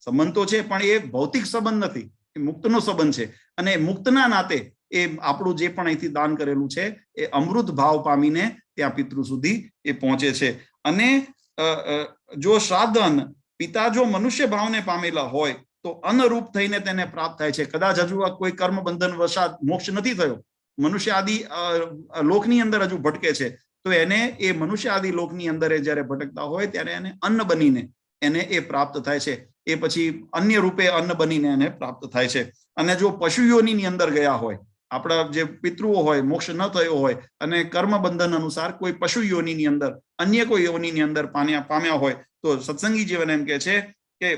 સંબંધ તો છે પણ એ ભૌતિક સંબંધ નથી, એ મુક્તનો સંબંધ છે. અને મુક્તના નાતે એ આપણું જે પણ અહીંથી દાન કરેલું છે એ અમૃત ભાવ પામીને ત્યાં પિતૃ સુધી એ પહોંચે છે. અને જો શ્રાદ્ધ અન્ન પિતા જો મનુષ્ય ભાવને પામેલા હોય તો અન્નરૂપ થઈને તેને પ્રાપ્ત થાય છે. કદાચ હજુ કોઈ કર્મ બંધન વશાત મોક્ષ નથી થયો, મનુષ્ય આદિ લોકની અંદર હજુ ભટકે છે, તો એને એ મનુષ્ય આદિ લોકની અંદર જયારે ભટકતા હોય ત્યારે એને અન્ન બનીને એને એ પ્રાપ્ત થાય છે. એ પછી અન્ય રૂપે અન્ન બનીને એને પ્રાપ્ત થાય છે. અને જો પશુ યોનિની અંદર ગયા હોય, આપણા જે પિતૃઓ હોય, મોક્ષ ન થયો હોય અને કર્મ બંધન અનુસાર કોઈ પશુ યોનિની અંદર, અન્ય કોઈ યોનિની અંદર પામ્યા હોય તો સત્સંગી જીવન એમ કે છે કે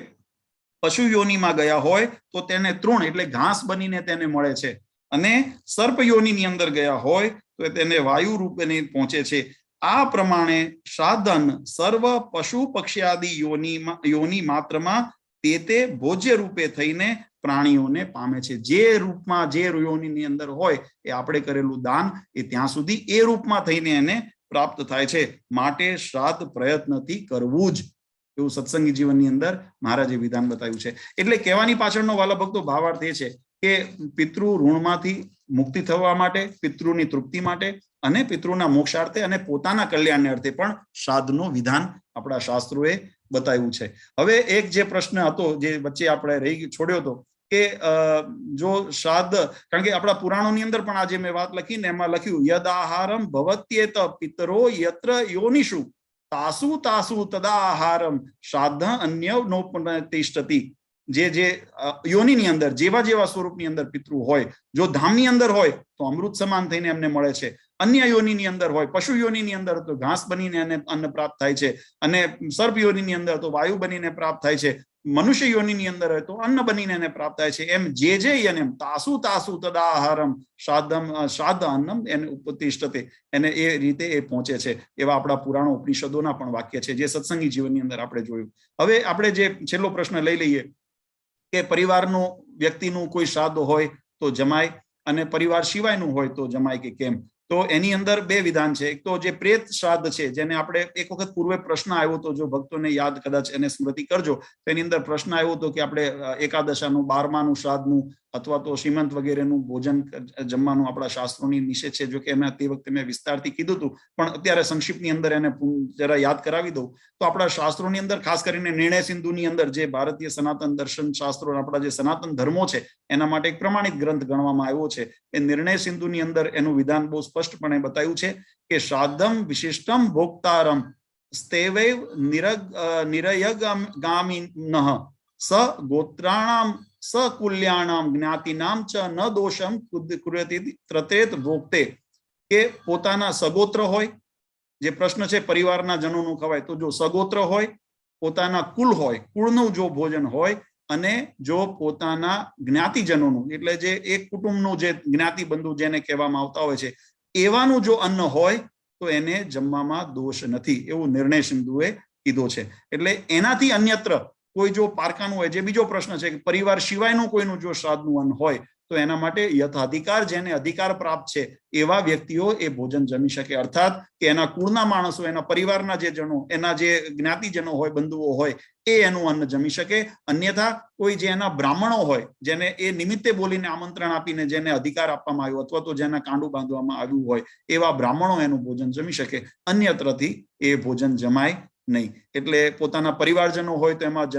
પશુ યોનિમાં ગયા હોય તો તેને તૃણ એટલે ઘાસ બનીને તેને મળે છે. અને સર્પ યોનિની અંદર ગયા હોય તો તેને વાયુ રૂપે પહોંચે છે. આ પ્રમાણે શ્રાદ્ધન સર્વ પશુ પક્ષ્યાદિ યોનિ માત્રમાં તે ભોજ્ય રૂપે થઈને પ્રાણીઓને પામે છે. જે રૂપમાં જે યોનિની અંદર હોય એ આપણે કરેલું દાન એ ત્યાં સુધી એ રૂપમાં થઈને એને પ્રાપ્ત થાય છે. માટે શ્રાદ્ધ પ્રયત્નથી કરવું જ, એવું સત્સંગી જીવનની અંદર મહારાજે વિધાન બતાવ્યું છે. એટલે કહેવાની પાછળનો વાલા ભક્તો ભાવાર્થ એ છે કે પિતૃ ઋણમાંથી મુક્તિ થવા માટે, પિતૃની તૃપ્તિ માટે અને પિતૃના મોક્ષાર્થે અને પોતાના કલ્યાણને અર્થે પણ શ્રાદ્ધનું વિધાન આપણા શાસ્ત્રોએ બતાવ્યું છે. હવે એક જે પ્રશ્ન હતો જે વચ્ચે આપણે છોડ્યો હતો કે જો શ્રાદ્ધ, કારણ કે આપણા પુરાણોની અંદર પણ આજે મેં વાત લખીને એમાં લખ્યું યદ આહારમ ભવત્યેત પિતરો યત્ર યોનિષુ તાસુ તાસુ તદાહારમ શ્રાદ્ધ અન્ય નોપતિષ્ઠતિ. જે યોનિની અંદર જેવા જેવા સ્વરૂપની અંદર પિતૃ હોય, જો ધામની અંદર હોય તો અમૃત સમાન થઈને એમને મળે છે, અન્ય યોનિની અંદર હોય, પશુ યોનિની અંદર તો ઘાસ બનીને એને અન્ન પ્રાપ્ત થાય છે, અને સર્પ યોનિની અંદર તો વાયુ બનીને પ્રાપ્ત થાય છે, મનુષ્ય યોનિની અંદર હોય તો અન્ન બનીને એને પ્રાપ્ત થાય છે. એમ જે એને તાસુ તાસુ તદાહારમ શ્રાદ્ધ અન્નમ એને ઉપતિષ્ઠતે, એને એ રીતે એ પહોંચે છે. એવા આપણા પુરાણો ઉપનિષદોના પણ વાક્ય છે જે સત્સંગી જીવનની અંદર આપણે જોયું. હવે આપણે જે છેલ્લો પ્રશ્ન લઈ લઈએ કે પરિવારનું વ્યક્તિનું કોઈ શ્રાદ્ધ હોય તો જમાય અને પરિવાર સિવાયનું હોય તો જમાય કે કેમ. તો એની અંદર બે વિધાન છે. એક તો જે પ્રેત શ્રાદ્ધ છે, જેને આપણે એક વખત પૂર્વે પ્રશ્ન આવ્યો હતો, જો ભક્તોને યાદ કદાચ એને સ્મૃતિ કરજો, તો એની અંદર પ્રશ્ન આવ્યો હતો કે આપણે એકાદશાનું 12માનું શ્રાદ્ધનું અથવા તો શ્રીમંત વગેરેનું ભોજન જમવાનું આપણા શાસ્ત્રોની નિષેધ છે. જો કે એમાં તે વખતે મેં વિસ્તારથી કીધું હતું, પણ અત્યારે સંક્ષિપ્તની અંદર એને જરા યાદ કરાવી દઉં તો આપણા શાસ્ત્રોની અંદર ખાસ કરીને નિર્ણય સિંધુની અંદર જે ભારતીય સનાતન દર્શન શાસ્ત્રો, આપણા જે સનાતન ધર્મો છે એના માટે એક પ્રમાણિત ગ્રંથ ગણવામાં આવ્યો છે. એ નિર્ણય સિંધુની અંદર એનું વિધાન બહુ સ્પષ્ટપણે બતાવ્યું છે કે શ્રાદ્ધમ વિશિષ્ટમ ભોક્તારમ સ્તેવૈવ નિરયગામિનઃ સ ગોત્રાણામ સ કુલ્યાણામ જ્ઞાતિનામ ચ ન દોષમ કુર્યતિ ત્રતેત ભોક્તે. કે પોતાના સગોત્ર હોય, જે પ્રશ્ન છે પરિવારના જનોનું ખવાય, તો જો સગોત્ર હોય, પોતાના કુલ હોય, કુળનું જો ભોજન હોય, અને જો પોતાના જ્ઞાતિજનોનું, એટલે જે એક કુટુંબનું જે જ્ઞાતિ બંધુ જેને કહેવામાં આવતા હોય છે, એવાનું જો અન્ન હોય તો એને જમવામાં દોષ નથી, એવું નિર્ણય સિંધુએ કીધો છે. એટલે એનાથી અન્યત્ર કોઈ જો પારકાનું હોય, જે બીજો પ્રશ્ન છે કે પરિવાર સિવાયનું કોઈનું જો શ્રાદ્ધનું અન્ન હોય તો એના માટે યથાધિકાર, જેને અધિકાર પ્રાપ્ત છે એવા વ્યક્તિઓ એ ભોજન જમી શકે. અર્થાત કે એના કુળના માણસો, એના પરિવારના જે જનો, એના જે જ્ઞાતિજનો હોય, બંધુઓ હોય, એ એનું અન્ન જમી શકે. અન્યથા કોઈ જે એના બ્રાહ્મણો હોય, જેને એ નિમિત્તે બોલીને આમંત્રણ આપીને જેને અધિકાર આપવામાં આવ્યો અથવા તો જેના કાંડું બાંધવામાં આવ્યું હોય, એવા બ્રાહ્મણો એનું ભોજન જમી શકે. અન્યત્રથી એ ભોજન જમાય નહીં. એટલે પોતાના પરિવારજનો હોય તો એમાં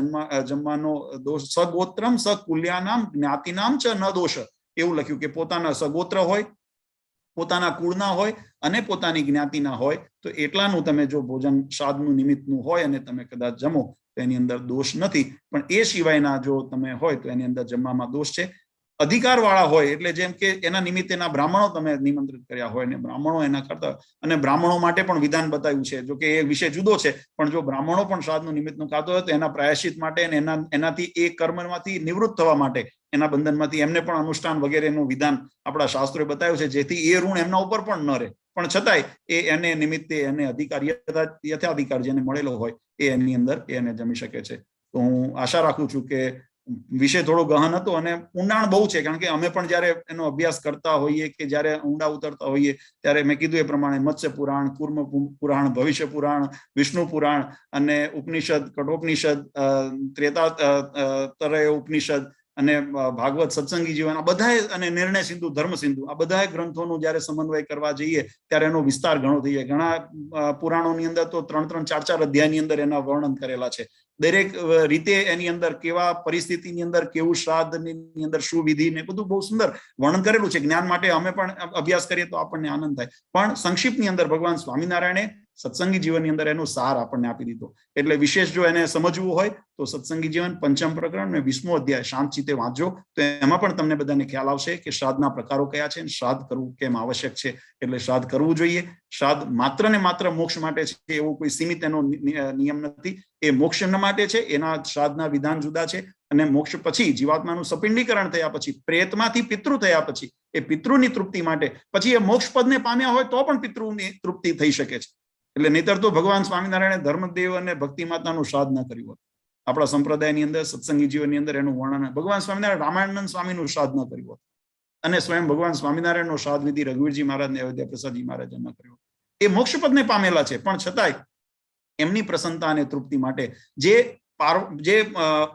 જમવાનો દોષ. સગોત્રમ સકુલ્યાનામ જ્ઞાતિનામ ચ ન દોષ, એવું લખ્યું કે પોતાના સગોત્ર હોય, પોતાના કુળના હોય અને પોતાની જ્ઞાતિના હોય તો એટલાનું તમે જો ભોજન શ્રાદ્ધનું નિમિત્તનું હોય અને તમે કદાચ જમો તો એની અંદર દોષ નથી. પણ એ સિવાયના જો તમે હોય તો એની અંદર જમવામાં દોષ છે. અધિકાર વાળા હોય, એટલે જેમ કે એના નિમિત્તેના બ્રાહ્મણો તમે નિમંત્રિત કર્યા હોય ને બ્રાહ્મણો એના કરતા, અને બ્રાહ્મણો માટે પણ વિધાન બતાવ્યું છે. જો કે એ વિષય જુદો છે, પણ જો બ્રાહ્મણો પણ શ્રાદ્ધનું નિમિત્તનું ખાતો હોય તો એના પ્રાયશ્ચિત માટે અને એનાથી એ કર્મમાંથી નિવૃત્ત થવા માટે, એના બંધનમાંથી એમને પણ અનુષ્ઠાન વગેરેનું વિધાન આપણા શાસ્ત્રોએ બતાવ્યું છે, જેથી એ ઋણ એમના ઉપર પણ ન રહે. પણ છતાંય એને નિમિત્તે એને અધિકાર, યથાધિકાર જેને મળેલો હોય એ એની અંદર એને જમી શકે છે. તો હું આશા રાખું છું કે વિષય થોડો ગહન હતો અને ઊંડાણ બહુ છે, કારણ કે અમે પણ જયારે એનો અભ્યાસ કરતા હોઈએ કે જયારે ઊંડા ઉતરતા હોઈએ ત્યારે મેં કીધું એ પ્રમાણે મત્સ્ય પુરાણ, કુર્મ પુરાણ, ભવિષ્ય પુરાણ, વિષ્ણુ પુરાણ અને ઉપનિષદ, કઠોપનિષદ, ત્રેતાતરય ઉપનિષદ અને ભાગવત, સત્સંગી જીવન, આ બધા, અને નિર્ણય સિંધુ, ધર્મ સિંધુ, આ બધા ગ્રંથોનું જયારે સમન્વય કરવા જઈએ ત્યારે એનો વિસ્તાર ઘણો થઈ જાય. ઘણા પુરાણોની અંદર તો 3-3, 4-4 અધ્યાયની અંદર એના વર્ણન કરેલા છે. દરેક રીતે એની અંદર કેવા પરિસ્થિતિની અંદર કેવું શ્રાદ્ધની અંદર શું વિધિ ને બધું બહુ સુંદર વર્ણન કરેલું છે. જ્ઞાન માટે અમે પણ અભ્યાસ કરીએ તો આપણને આનંદ થાય. પણ સંક્ષિપ્તની અંદર ભગવાન સ્વામિનારાયણે સત્સંગી જીવનની અંદર એનો સાર આપણને આપી દીધો. એટલે વિશેષ જો એને સમજવું હોય તો સત્સંગી જીવન 5મ પ્રકરણ અને 20મો અધ્યાય શાંત ચિત્તે વાંચજો, તો એમાં પણ તમને બધાને ખ્યાલ આવશે કે શ્રાદ્ધના પ્રકારો કયા છે અને શ્રાદ્ધ કરવું કેમ આવશ્યક છે. એટલે શ્રાદ્ધ કરવું જોઈએ. શ્રાદ્ધ માત્ર ને માત્ર મોક્ષ માટે છે એવો કોઈ સીમિત એનો નિયમ નથી. એ મોક્ષ માટે છે, એના શ્રાદ્ધના વિધાન જુદા છે. અને મોક્ષ પછી, જીવાત્માનું સપિંડીકરણ થયા પછી, પ્રેતમાંથી પિતૃ થયા પછી, એ પિતૃની તૃપ્તિ માટે પછી એ મોક્ષ પદને પામ્યા હોય તો પણ પિતૃની તૃપ્તિ થઈ શકે છે. એટલે નહીતર તો ભગવાન સ્વામિનારાયણે ધર્મદેવ અને ભક્તિ માતાનું શ્રાદ્ધ ન કર્યું હતું. આપણા સંપ્રદાયની અંદર, સત્સંગી જીવનની અંદર એનું વર્ણન ભગવાન સ્વામિનારાયણ રામાનંદ સ્વામીનું શ્રાદ્ધ ન કર્યું હતું, અને સ્વયં ભગવાન સ્વામિનારાયણનો શ્રાદ્ધ વિધિ રઘુવીરજી મહારાજ ને અયોધ્યા પ્રસાદજી મહારાજે ન કર્યો. એ મોક્ષ પદને પામેલા છે, પણ છતાંય એમની પ્રસન્નતા અને તૃપ્તિ માટે જે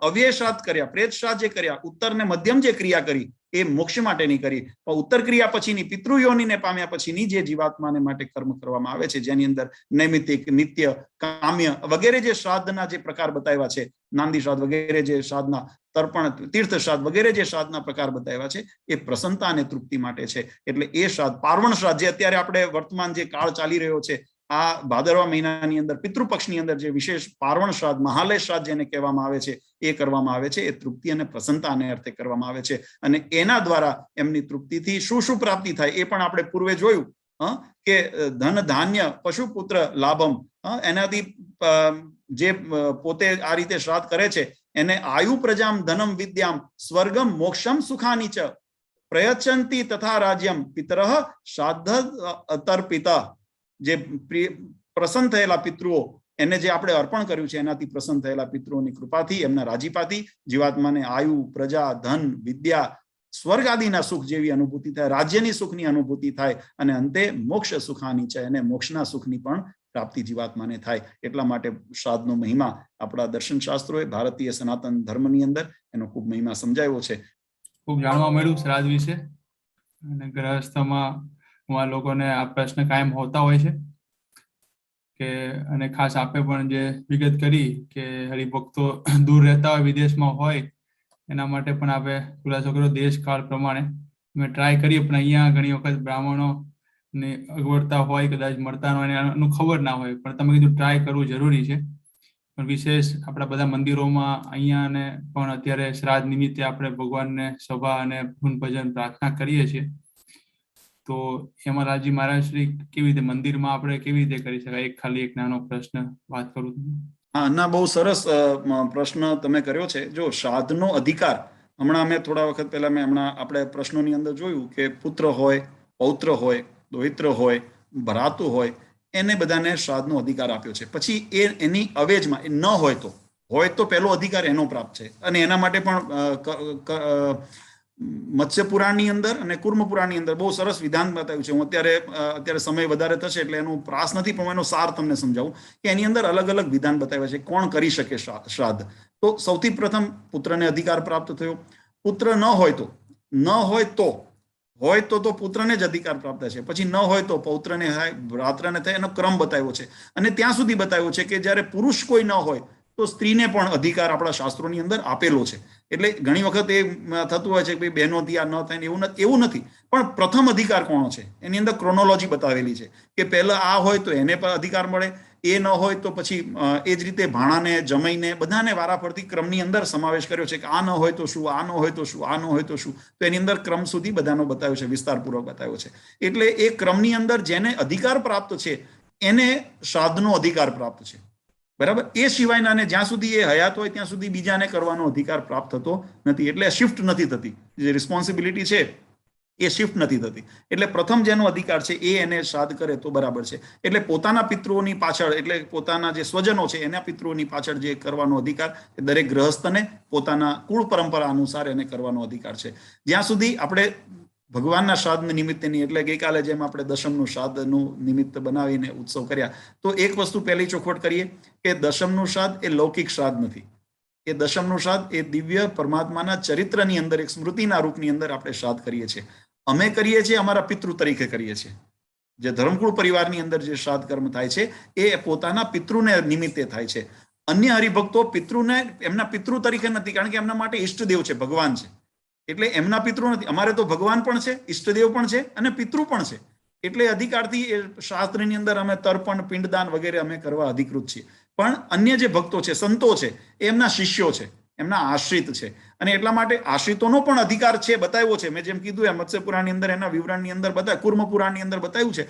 અવ્યય શ્રાદ્ધ કર્યા, પ્રેત શ્રાદ્ધ જે કર્યા, ઉત્તર ને મધ્યમ જે ક્રિયા કરી એ મોક્ષ માટેની કરી. પણ ઉત્તર ક્રિયા પછીની પિતૃયોનિને પામ્યા પછીની જે જીવાત્માને માટે કર્મ કરવામાં આવે છે, જેની અંદર નૈમિતિક, નિત્ય, કામ્ય વગેરે જે શ્રાદ્ધના જે પ્રકાર બતાવ્યા છે, નાંદી શ્રાદ્ધ વગેરે જે શ્રાદ્ધના, તર્પણ, તીર્થ શ્રાદ્ધ વગેરે જે શ્રાદ્ધના પ્રકાર બતાવ્યા છે એ પ્રસન્નતા અને તૃપ્તિ માટે છે. એટલે એ શ્રાદ્ધ, પાર્વણ શ્રાદ્ધ, જે અત્યારે આપણે વર્તમાન જે કાળ ચાલી રહ્યો છે આ ભાદરવા મહિનાની અંદર પિતૃપક્ષની અંદર જે વિશેષ પાર્વણ શ્રાદ્ધ, મહાલય શ્રાદ્ધ જેને કહેવામાં આવે છે, એ કરવામાં આવે છે. એ તૃપ્તિ અને પ્રસન્નતાને અર્થે કરવામાં આવે છે, અને એના દ્વારા એમની તૃપ્તિથી શું શું પ્રાપ્તિ થાય એ પણ આપણે પૂર્વે જોયું કે ધન ધાન્ય પશુ પુત્ર લાભમ, એનાથી જે પોતે આ રીતે શ્રાદ્ધ કરે છે એને આયુ પ્રજામ ધનમ વિદ્યામ સ્વર્ગમ મોક્ષમ સુખાની ચ પ્રયચ્છન્તિ તથા રાજ્યમ પિતરઃ શ્રાદ્ધ તર્પિતા. જે પ્રસન્ન થયેલા પિતૃઓ, એને જે આપણે અર્પણ કર્યું છે એનાથી પ્રસન્ન થયેલા પિતૃઓની કૃપાથી, એમના રાજીપાથી જીવાત્માને આયુ, પ્રજા, ધન, વિદ્યા, સ્વર્ગ આદિના સુખ જેવી અનુભૂતિ થાય, રાજ્યની સુખની અનુભૂતિ થાય, અને અંતે મોક્ષ સુખાની છે, અને મોક્ષના સુખની પણ પ્રાપ્તિ જીવાત્માને થાય. એટલા માટે શ્રાદ્ધનો મહિમા આપણા દર્શન શાસ્ત્રોએ, ભારતીય સનાતન ધર્મની અંદર એનો ખૂબ મહિમા સમજાવ્યો છે. ખૂબ જાણવા મળ્યું શ્રાદ્ધ વિશે, અને ગ્રહસ્થમાં લોકોને આ પ્રશ્ન કાયમ હોતા હોય છે કે, અને ખાસ આપે પણ જે વિગત કરી કે હરિભક્તો દૂર રહેતા હોય, વિદેશમાં હોય, એના માટે પણ આપણે ખુલાસો કર્યો. દેશકાળ પ્રમાણે અમે ટ્રાય કરીએ, પણ અહીંયા ઘણી વખત બ્રાહ્મણો ને અગવડતા હોય, કદાચ મળતા ન હોય, એનું ખબર ના હોય, પણ તમે કીધું ટ્રાય કરવું જરૂરી છે. પણ વિશેષ આપણા બધા મંદિરોમાં અહીંયા ને પણ અત્યારે શ્રાદ્ધ નિમિત્તે આપણે ભગવાનને સભા અને ધૂન ભજન પ્રાર્થના કરીએ છીએ. તો એમાં રાજી મહારાજ શ્રી કેવી રીતે મંદિરમાં આપણે કેવી રીતે કરી શકાય? ખાલી એક નાનો પ્રશ્ન વાત કરું. હા, ના, બહુ સરસ પ્રશ્ન તમે કર્યો છે. જો શ્રાદ્ધનો અધિકાર, હમણાં મેં થોડા વખત પહેલા આપણે પ્રશ્નોની અંદર જોયું કે પુત્ર હોય, પૌત્ર હોય, દોહિત્ર હોય, ભરાતું હોય, એને બધાને શ્રાદ્ધનો અધિકાર આપ્યો છે. પછી એની અવેજમાં એ ન હોય તો પહેલો અધિકાર એનો પ્રાપ્ત છે. અને એના માટે પણ મત્સ્ય પુરાણની અંદર અને કુર્મ પુરાણની અંદર બહુ સરસ વિધાન બતાવ્યું છે. હું અત્યારે સમય વધારે થશે એટલે એનો પ્રાસ નથી, પણ એનો સાર તમને સમજાવું કે એની અંદર અલગ અલગ વિધાન બતાવ્યા છે કોણ કરી શકે શ્રાદ્ધ. તો સૌથી પ્રથમ પુત્રને અધિકાર પ્રાપ્ત થયો. પુત્ર ન હોય તો પુત્રને જ અધિકાર પ્રાપ્ત છે. પછી ન હોય તો પૌત્રને થાય, ભ્રાત્રને થાય. એનો ક્રમ બતાવ્યો છે. અને ત્યાં સુધી બતાવ્યો છે કે જ્યારે પુરુષ કોઈ ન હોય તો સ્ત્રીને પણ અધિકાર આપણા શાસ્ત્રોની અંદર આપેલો છે. એટલે ઘણી વખત એ થતું હોય છે કે બહેનોથી આ ન થાય, એવું નથી. પણ પ્રથમ અધિકાર કોનો છે એની અંદર ક્રોનોલોજી બતાવેલી છે કે પહેલા આ હોય તો એને પણ અધિકાર મળે, એ ન હોય તો પછી એ જ રીતે ભાણાને, જમાઈને બધાને વારાફરતી ક્રમની અંદર સમાવેશ કર્યો છે કે આ ન હોય તો શું, આ ન હોય તો શું, આ ન હોય તો શું. તો એની અંદર ક્રમ સુધી બધાનો બતાવ્યો છે, વિસ્તારપૂર્વક બતાવ્યો છે. એટલે એ ક્રમની અંદર જેને અધિકાર પ્રાપ્ત છે એને શ્રાદ્ધનો અધિકાર પ્રાપ્ત છે. બરાબર. એ સિવાયના જ્યાં સુધી એ હયાત હોય ત્યાં સુધી બીજાને કરવાનો અધિકાર પ્રાપ્ત થતો નથી. એટલે શિફ્ટ નથી થતી, જે રિસ્પોન્સિબિલિટી છે એ શિફ્ટ નથી થતી. એટલે પ્રથમ જેનો અધિકાર છે એને શ્રાદ્ધ કરે તો બરાબર છે. એટલે પોતાના પિતૃઓની પાછળ, એટલે પોતાના જે સ્વજનો છે એના પિતૃઓની પાછળ જે કરવાનો અધિકાર એ દરેક ગૃહસ્થને પોતાના કુળ પરંપરા અનુસાર એને કરવાનો અધિકાર છે. જ્યાં સુધી આપણે ભગવાનના શ્રાદ્ધ નિમિત્તેની, એટલે ગઈકાલે જેમ આપણે દશમનું શ્રાદ્ધનું નિમિત્ત બનાવીને ઉત્સવ કર્યા, તો એક વસ્તુ પહેલી ચોખવટ કરીએ કે દશમનું શ્રાદ્ધ એ લૌકિક શ્રાદ્ધ નથી. એ દશમનું શ્રાદ્ધ એ દિવ્ય પરમાત્માના ચરિત્રની અંદર, એક સ્મૃતિના રૂપની અંદર આપણે શ્રાદ્ધ કરીએ છીએ. અમે કરીએ છીએ અમારા પિતૃ તરીકે કરીએ છીએ. જે ધર્મકુળ પરિવારની અંદર જે શ્રાદ્ધ કર્મ થાય છે એ પોતાના પિતૃને નિમિત્તે થાય છે. અન્ય હરિભક્તો પિતૃને એમના પિતૃ તરીકે નથી, કારણ કે એમના માટે ઈષ્ટદેવ છે, ભગવાન છે. એટલે એમના પિતૃ નથી. અમારે તો ભગવાન પણ છે, ઈષ્ટદેવ પણ છે અને પિતૃ પણ છે. એટલે અધિકારથી એ શાસ્ત્રની અંદર અમે તર્પણ, પિંડદાન વગેરે અમે કરવા અધિકૃત છીએ. પણ અન્ય જે ભક્તો છે, સંતો છે, એ એમના શિષ્યો છે, એમના આશ્રિત છે. અને એટલા માટે આશ્રિતોનો પણ અધિકાર છે, બતાવ્યો છે. મેં જેમ કીધું એમ મત્સ્ય પુરાણની અંદર, એના વિવરણની અંદર બતાવ્યું, કુર્મ પુરાણની અંદર બતાવ્યું છે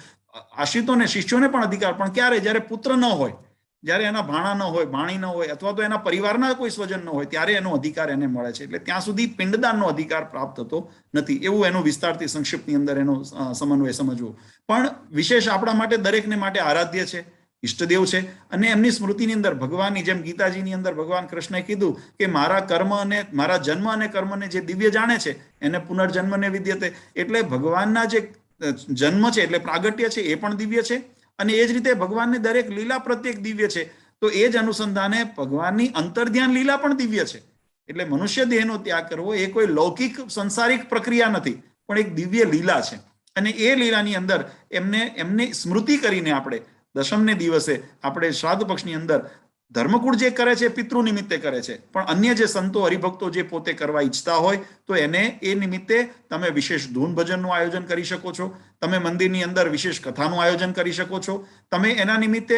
આશ્રિતોને, શિષ્યોને પણ અધિકાર. પણ ક્યારે? જ્યારે પુત્ર ન હોય, જ્યારે એના ભાણા ન હોય, ભાણી ન હોય, અથવા તો એના પરિવારના કોઈ સ્વજન ન હોય, ત્યારે એનો અધિકાર એને મળે છે. એટલે ત્યાં સુધી પિંડદાનનો અધિકાર પ્રાપ્ત થતો નથી. એવું એનું વિસ્તારથી સંક્ષિપ્તની અંદર એનો સમન્વય સમજવો. પણ વિશેષ આપણા માટે, દરેકને માટે આરાધ્ય છે, ઈષ્ટદેવ છે. અને એમની સ્મૃતિની અંદર ભગવાનની જેમ ગીતાજીની અંદર ભગવાન કૃષ્ણએ કીધું કે મારા કર્મ અને મારા જન્મ અને કર્મને જે દિવ્ય જાણે છે એને પુનર્જન્મને વિદ્યતે. એટલે ભગવાનના જે જન્મ છે એટલે પ્રાગટ્ય છે એ પણ દિવ્ય છે. અને એ જ રીતે ભગવાનની દરેક લીલા પ્રત્યેક દિવ્ય છે. તો એ જ અનુસંધાને ભગવાનની અંતર્ધ્યાન લીલા પણ દિવ્ય છે. એટલે મનુષ્ય દેહનો ત્યાગ કરવો એ કોઈ લૌકિક સંસારિક પ્રક્રિયા નથી, પણ એક દિવ્ય લીલા છે. અને એ લીલાની અંદર એમની સ્મૃતિ કરીને આપણે દશમને દિવસે આપણે શ્રાદ્ધ પક્ષની અંદર ધર્મકુળ જે કરે છે પિતૃ નિમિત્તે કરે છે, પણ અન્ય જે સંતો હરિભક્તો જે પોતે કરવા ઈચ્છતા હોય તો એને એ નિમિત્તે તમે વિશેષ ધૂન ભજનનું આયોજન કરી શકો છો, તમે મંદિરની અંદર વિશેષ કથાનું આયોજન કરી શકો છો, તમે એના નિમિત્તે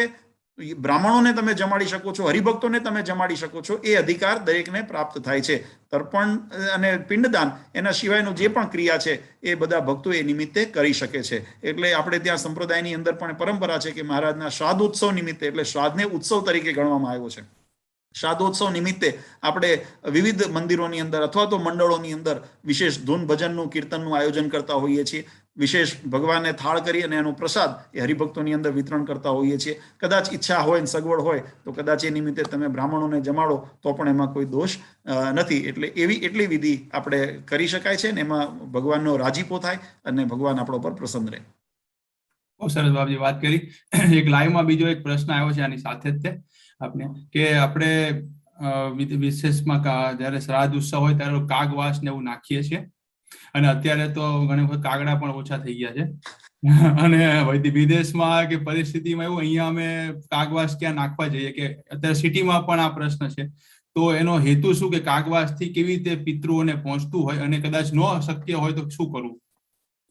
બ્રાહ્મણોને તમે જમાડી શકો છો, હરિભક્તોને તમે જમાડી શકો છો. એ અધિકાર દરેકને પ્રાપ્ત થાય છે. તર્પણ અને પિંડદાન એના સિવાયનું જે પણ ક્રિયા છે એ બધા ભક્તો એ નિમિત્તે કરી શકે છે. એટલે આપણે ત્યાં સંપ્રદાયની અંદર પણ પરંપરા છે કે મહારાજના શ્રાદ્ધોત્સવ નિમિત્તે, એટલે શ્રાદ્ધને ઉત્સવ તરીકે ગણવામાં આવ્યો છે, શ્રાદ્ધોત્સવ નિમિત્તે આપણે વિવિધ મંદિરોની અંદર અથવા તો મંડળોની અંદર વિશેષ ધૂન ભજનનું કીર્તનનું આયોજન કરતા હોઈએ છીએ. વિશેષ ભગવાનને થાળ કરી અને એનો પ્રસાદ એ હરિભક્તોની અંદર વિતરણ કરતા હોઈએ છીએ. કદાચ ઈચ્છા હોય ને સગવડ હોય તો કદાચ એ નિમિત્તે તમે બ્રાહ્મણોને જમાડો તો પણ એમાં કોઈ દોષ નથી. એટલે એટલી વિધિ આપણે કરી શકાય છે ને એમાં ભગવાનનો રાજીપો થાય અને ભગવાન આપણો પર પ્રસન્ન રહે. બહુ સરસ બાપજી વાત કરી. એક લાઈવમાં બીજો એક પ્રશ્ન આવ્યો છે આની સાથે જ આપણે કે આપણે વિશેષમાં જયારે શ્રાદ્ધ ઉત્સવ હોય ત્યારે કાગવાસ ને એવું નાખીએ છીએ, અને અત્યારે તો ઘણી વખત કાગડા પણ ઓછા થઈ ગયા છે, અને વિદેશમાં કે પરિસ્થિતિમાં એવું અહીંયા અમે કાગવાસ ક્યાં નાખવા જઈએ કે અત્યારે સિટીમાં પણ આ પ્રશ્ન છે. તો એનો હેતુ શું કે કાગવાસ થી કેવી રીતે પિતૃઓને પહોંચતું હોય અને કદાચ ન શક્ય હોય તો શું કરવું?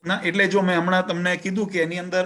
ના, એટલે જો મેં હમણાં તમને કીધું કે એની અંદર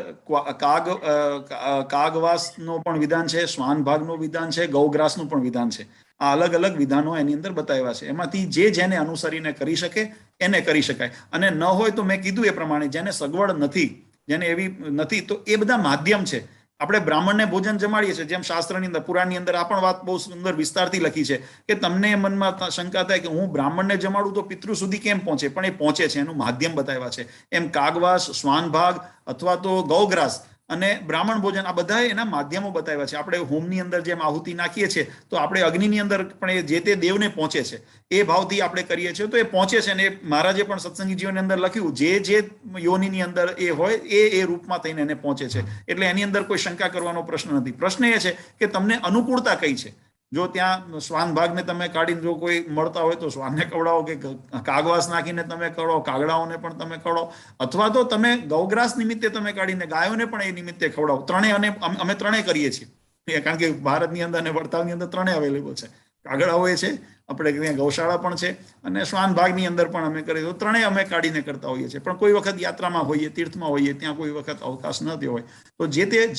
કાગવાસનું પણ વિધાન છે, શ્વાન ભાગનું વિધાન છે, ગૌગ્રાસનું પણ વિધાન છે. આ અલગ અલગ વિધાનો એની અંદર બતાવ્યા છે. એમાંથી જેને અનુસરીને કરી શકે એને કરી શકાય, અને ન હોય તો મેં કીધું એ પ્રમાણે જેને સગવડ નથી, જેને એવી નથી, તો એ બધા માધ્યમ છે. આપણે બ્રાહ્મણને ભોજન જમાડીએ છીએ, જેમ શાસ્ત્રની અંદર પુરાણની અંદર આ પણ વાત બહુ સુંદર વિસ્તારથી લખી છે કે તમને મનમાં શંકા થાય કે હું બ્રાહ્મણને જમાડું તો પિતૃ સુધી કેમ પહોંચે, પણ એ પહોંચે છે, એનું માધ્યમ બતાવ્યા છે. એમ કાગવાસ, શ્વાન ભાગ અથવા તો ગૌગ્રાસ અને બ્રાહ્મણ ભોજન આ બધા એના માધ્યમો બતાવ્યા છે. આપણે હોમની અંદર જેમ આહુતિ નાખીએ છીએ તો આપણે અગ્નિની અંદર પણ એ જે તે દેવને પહોંચે છે, એ ભાવથી આપણે કરીએ છીએ તો એ પહોંચે છે. અને મહારાજે પણ સત્સંગી જીવનની અંદર લખ્યું જે યોનિની અંદર એ હોય એ રૂપમાં થઈને એને પહોંચે છે. એટલે એની અંદર કોઈ શંકા કરવાનો પ્રશ્ન નથી. પ્રશ્ન એ છે કે તમને અનુકૂળતા કઈ છે. જો ત્યાં શ્વાન ભાગને તમે કાઢીને જો કોઈ મળતા હોય તો શ્વાનને ખવડાવો, કે કાગવાસ નાખીને તમે ખવડાવો, કાગડાઓને પણ તમે ખવડાવો, અથવા તો તમે ગૌગ્રાસ નિમિત્તે તમે કાઢીને ગાયોને પણ એ નિમિત્તે ખવડાવો. ત્રણેય, અને અમે ત્રણેય કરીએ છીએ, કારણ કે ભારતની અંદર અને વડતાલની અંદર ત્રણેય અવેલેબલ છે. કાગડાઓ એ છે, આપણે ત્યાં ગૌશાળા પણ છે, અને શ્વાન ભાગની અંદર પણ અમે કરીએ તો ત્રણેય અમે કાઢીને કરતા હોઈએ છીએ. પણ કોઈ વખત યાત્રામાં હોઈએ, તીર્થમાં હોઈએ, ત્યાં કોઈ વખત અવકાશ ન થયો હોય તો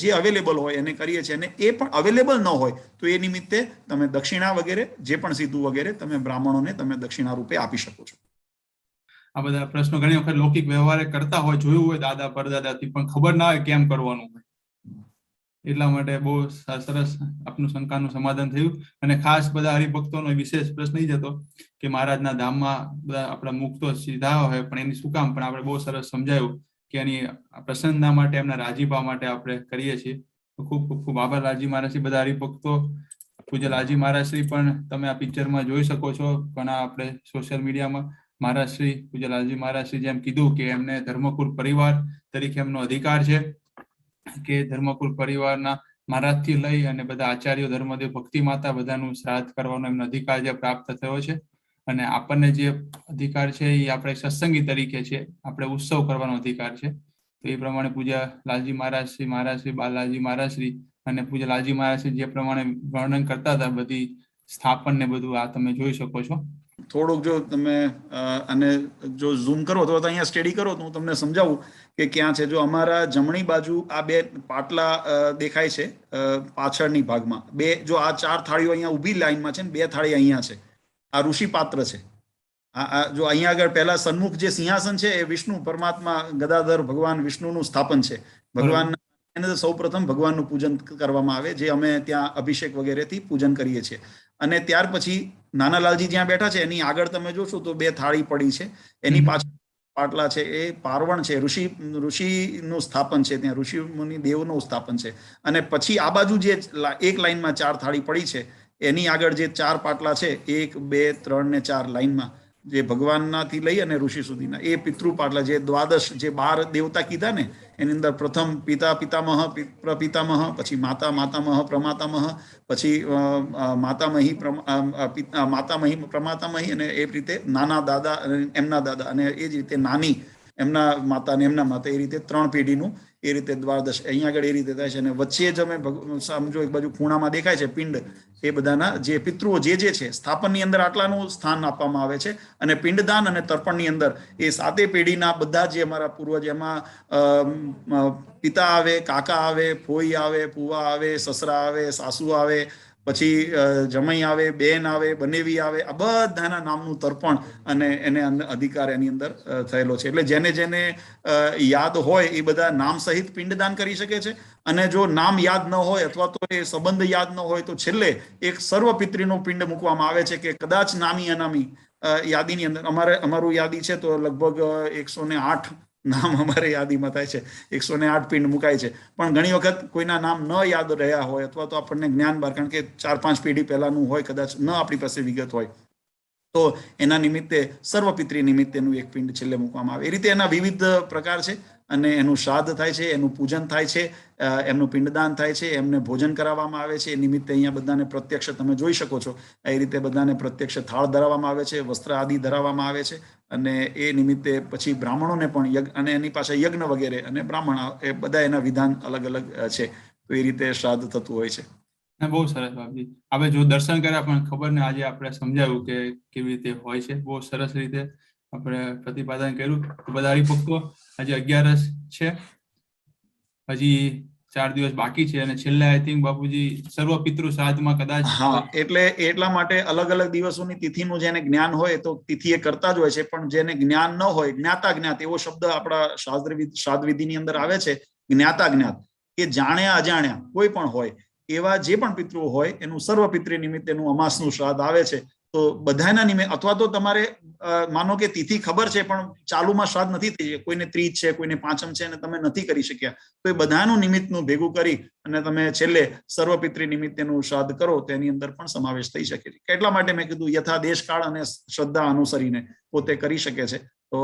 જે અવેલેબલ હોય એને કરીએ છીએ. અને એ પણ અવેલેબલ ન હોય તો એ નિમિત્તે તમે દક્ષિણા વગેરે, જે પણ સીધું વગેરે તમે બ્રાહ્મણોને તમે દક્ષિણા રૂપે આપી શકો છો. આ બધા પ્રશ્નો ઘણી વખત લૌકિક વ્યવહારે કરતા હોય, જોયું હોય દાદા પરદાદાથી, પણ ખબર ના હોય કેમ કરવાનું હોય. એટલા માટે બહુ સરસ આપનું શંકાનું સમાધાન થયું. અને ખાસ બધા હરિભક્તોનો વિશેષ પ્રશ્ન એ જ હતો કે મહારાજના ધામમાં બધા આપણા મુખ તો સીધા હોય, પણ એની શું કામ, પણ આપણે બહુ સરસ સમજાયું કે એની પ્રસન્નતા માટે, એમના રાજીપા માટે આપણે કરીએ છીએ. ખૂબ ખૂબ ખૂબ આભાર લાલજી મહારાજ. બધા હરિભક્તો, પૂજ્ય લાલજી મહારાજશ્રી પણ તમે આ પિક્ચરમાં જોઈ શકો છો, પણ આપણે સોશિયલ મીડિયામાં મહારાજશ્રી, પૂજ્ય લાલજી મહારાજશ્રી જેમ કીધું કે એમને ધર્મકુળ પરિવાર તરીકે એમનો અધિકાર છે કે ધર્મકુળ પરિવારના મહારાજથી લઈ અને બધા આચાર્યો, ધર્મદેવ, ભક્તિ માતા બધાનું શ્રાદ્ધ કરવાનો એમનો અધિકાર જે પ્રાપ્ત થયો છે. અને આપણને જે અધિકાર છે એ આપણે સત્સંગી તરીકે છે, આપણે ઉત્સવ કરવાનો અધિકાર છે. તો એ પ્રમાણે પૂજ્ય લાલજી મહારાજશ્રી બાલાજી મહારાજશ્રી અને પૂજ્ય લાલજી મહારાજશ્રી જે પ્રમાણે વર્ણન કરતા હતા, બધી સ્થાપન ને બધું આ તમે જોઈ શકો છો. થોડુંક જો તમે અને જો ઝૂમ કરો તો અહીંયા સ્ટડી કરો તો હું તમને સમજાવું કે ક્યાં છે. જો અમારા જમણી બાજુ આ બે પાટલા દેખાય છે પાછળની ભાગમાં, બે, જો આ 4 થાળીઓ અહીંયા ઊભી લાઈનમાં છે ને 2 થાળી અહીંયા છે, આ ઋષિ પાત્ર છે. જો અહીંયા આગળ પહેલા સન્મુખ જે સિંહાસન છે એ વિષ્ણુ પરમાત્મા ગદાધર ભગવાન વિષ્ણુનું સ્થાપન છે. ભગવાન સૌ પ્રથમ ભગવાનનું પૂજન કરવામાં આવે, જે અમે ત્યાં અભિષેક વગેરેથી પૂજન કરીએ છીએ. અને ત્યાર પછી નાના લાલજી જ્યાં બેઠા છે એની આગળ તમે જોશો તો 2 થાળી પડી છે, એની પાછળ પાટલા છે, એ પારવણ છે, ઋષિનું સ્થાપન છે, ત્યાં ઋષિ મુનિ દેવનું સ્થાપન છે. અને પછી આ બાજુ જે એક લાઈનમાં 4 થાળી પડી છે એની આગળ જે 4 પાટલા છે, 1, 2, 3 ને 4 લાઈનમાં, જે ભગવાનનાથી લઈ અને ઋષિ સુધીના એ પિતૃ પાટલા, જે દ્વાદશ, જે 12 દેવતા કીધા ને, એની અંદર પ્રથમ પિતા પિતામહ પ્રપિતામહ, પછી માતા માતામહ પ્રમાતામહ, પછી માતામહી પ્રમાતામહી, અને એ રીતે નાના દાદા એમના દાદા, અને એ જ રીતે નાની એમના માતા અને એમના માતા, એ રીતે 3 પેઢીનું એ રીતે દ્વાદશ અહીંયા આગળ એ રીતે થાય છે. અને વચ્ચે જ અમે સમજો એક બાજુ ખૂણામાં દેખાય છે પિંડ, એ બધાના જે પિતૃઓ જે છે સ્થાપનની અંદર આટલાનું સ્થાન આપવામાં આવે છે. અને પિંડદાન અને તર્પણની અંદર એ 7 પેઢીના બધા જે અમારા પૂર્વજ, એમાં પિતા આવે, કાકા આવે, ફોઈ આવે, ફુવા આવે, સસરા આવે, સાસુ આવે, પછી જમાઈ આવે, બેન આવે, બનેવી આવે, આ બધાના નામનું તર્પણ અને એને અધિકાર એની અંદર થયેલો છે. એટલે જેને જેને યાદ હોય એ બધા નામ સહિત પિંડદાન કરી શકે છે. અને જો નામ યાદ ન હોય અથવા તો એ સંબંધ યાદ ન હોય તો છેલ્લે એક સર્વપિતૃનો પિંડ મૂકવામાં આવે છે, કે કદાચ નામી અનામી યાદીની અંદર અમારું યાદી છે તો લગભગ 108 નામ અમારે યાદીમાં થાય છે, 108 પિંડ મુકાય છે. પણ ઘણી વખત કોઈના નામ ન યાદ રહ્યા હોય અથવા તો આપણને જ્ઞાન બહાર, કારણ કે 4-5 પેઢી પહેલાનું હોય, કદાચ ન આપણી પાસે વિગત હોય, તો એના નિમિત્તે સર્વપિતૃ નિમિત્તેનું એક પિંડ છેલ્લે મૂકવામાં આવે. એ રીતે એના વિવિધ પ્રકાર છે અને એનું શ્રાદ્ધ થાય છે, એનું પૂજન થાય છે, એમનું પિંડદાન થાય છે, એમને ભોજન કરાવવામાં આવે છે. એ નિમિત્તે અહીંયા બધાને પ્રત્યક્ષ તમે જોઈ શકો છો, એ રીતે બધાને પ્રત્યક્ષ થાળ ધરાવવામાં આવે છે, વસ્ત્ર આદિ ધરાવવામાં આવે છે. અને એ નિમિત્તે પછી બ્રાહ્મણોને પણ યજ્ઞ, અને એની પાસે યજ્ઞ વગેરે અને બ્રાહ્મણ, એ બધા એના વિધાન અલગ અલગ છે. તો એ રીતે શ્રાદ્ધ થતું હોય છે. બહુ સરસ બાપજી. આપણે જો દર્શન કર્યા પણ ખબર ને, આજે આપણે સમજાવ્યું કે કેવી રીતે હોય છે. બહુ સરસ રીતે આપણે પ્રતિપાદન કર્યું. બધા હરિભક્તો, આજે 11 છે, હજી 4 દિવસ બાકી છે, અને છેલ્લે આઈ થિંક બાપુજી સર્વ પિતૃ શ્રાદ્ધમાં કદાચ. હા, એટલે એટલા માટે અલગ અલગ દિવસોની તિથિનું જેને જ્ઞાન હોય તો તિથિ એ કરતા જ હોય છે. પણ જેને જ્ઞાન ન હોય, જ્ઞાતા જ્ઞાત એવો શબ્દ આપણા શ્રાદ્ધ વિધિની અંદર આવે છે, જ્ઞાતા જ્ઞાત, કે જાણ્યા અજાણ્યા કોઈ પણ હોય એવા જે પણ પિતૃઓ હોય, એનું સર્વ પિતૃ નિમિત્તેનું અમાસનું શ્રાદ્ધ આવે છે. તો બધાના નિમિત્તે, અથવા તો તમારે માનો કે તિથિ ખબર છે પણ ચાલુમાં શ્રાદ્ધ નથી થઈ, કોઈને 30 છે, કોઈને 5મ છે, અને તમે નથી કરી શક્યા, તો એ બધાનું નિમિત્તનું ભેગું કરી અને તમે છેલ્લે સર્વપિતૃ નિમિત્તેનું શ્રાદ્ધ કરો, તેની અંદર પણ સમાવેશ થઈ શકે છે. એટલા માટે મેં કીધું યથા દેશકાળ અને શ્રદ્ધા અનુસરીને પોતે કરી શકે છે. તો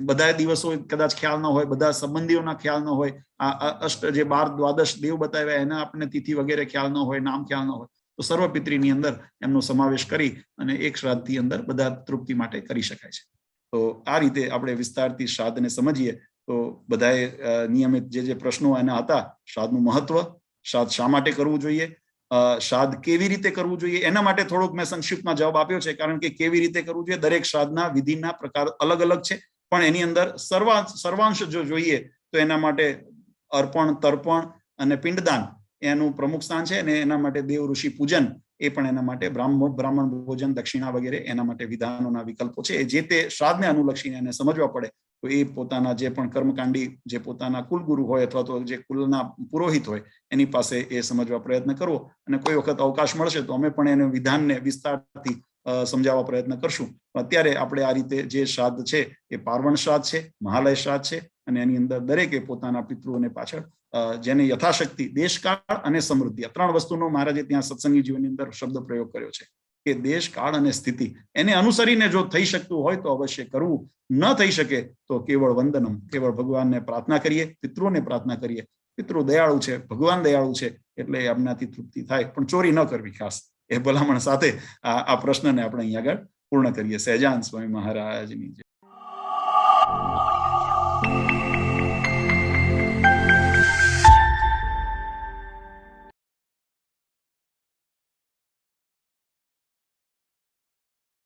બધા દિવસો કદાચ ખ્યાલ ન હોય, બધા સંબંધીઓના ખ્યાલ ન હોય, આ અષ્ટ જે 12 દ્વાદશ દેવ બતાવ્યા એના આપણને તિથિ વગેરે ખ્યાલ ન હોય, નામ ખ્યાલ ન હોય, તો સર્વપિતૃની અંદર એમનો સમાવેશ કરી અને એક શ્રાદ્ધની અંદર બધા તૃપ્તિ માટે કરી શકાય છે. તો આ રીતે આપણે વિસ્તારથી શ્રાદ્ધને સમજીએ તો બધાએ નિયમિત જે પ્રશ્નો એના હતા, શ્રાદ્ધનું મહત્વ, શ્રાદ્ધ શા માટે કરવું જોઈએ, શ્રાદ્ધ કેવી રીતે કરવું જોઈએ, એના માટે થોડોક મેં સંક્ષિપ્તમાં જવાબ આપ્યો છે. કારણ કે કેવી રીતે કરવું જોઈએ, દરેક શ્રાદ્ધના વિધિના પ્રકાર અલગ અલગ છે. પણ એની અંદર સર્વાંશ જો જોઈએ તો એના માટે અર્પણ, તર્પણ અને પિંડદાન એનું પ્રમુખ સ્થાન છે. અને એના માટે દેવ ઋષિ પૂજન, એ પણ એના માટે બ્રાહ્મણ ભોજન, દક્ષિણા વગેરે એના માટે વિધાનોના વિકલ્પો છે. જે તે શ્રાદ્ધને અનુલક્ષીને એને સમજવા પડે. તો એ પોતાના જે પણ કર્મકાંડી, જે પોતાના કુલગુરુ હોય અથવા તો જે કુલના પુરોહિત હોય, એની પાસે એ સમજવા પ્રયત્ન કરવો. અને કોઈ વખત અવકાશ મળશે તો અમે પણ એને વિધાનને વિસ્તારથી સમજાવવા પ્રયત્ન કરશું. અત્યારે આપણે આ રીતે જે શ્રાદ્ધ છે એ પાર્વણ શ્રાદ્ધ છે, મહાલય શ્રાદ્ધ છે. અને એની અંદર દરેકે પોતાના પિતૃઓને પાછળ જેને યથાશક્તિ દેશકાળ અને સમૃદ્ધિ, 3 વસ્તુનો મહારાજે ત્યાં સત્સંગી જીવનની અંદર શબ્દ પ્રયોગ કર્યો છે, કે દેશ, કાળ અને સ્થિતિ એને અનુસરીને જો થઈ શકતું હોય તો અવશ્ય કરવું. ન થઈ શકે તો કેવળ વંદનમ, કેવળ ભગવાનને પ્રાર્થના કરીએ, પિતૃઓને પ્રાર્થના કરીએ. પિતૃ દયાળુ છે, ભગવાન દયાળુ છે, એટલે એમનાથી તૃપ્તિ થાય. પણ ચોરી ન કરવી, ખાસ એ ભલામણ સાથે આ પ્રશ્નને આપણે અહીંયા આગળ પૂર્ણ કરીએ. સહેજાન સ્વામી મહારાજની જય.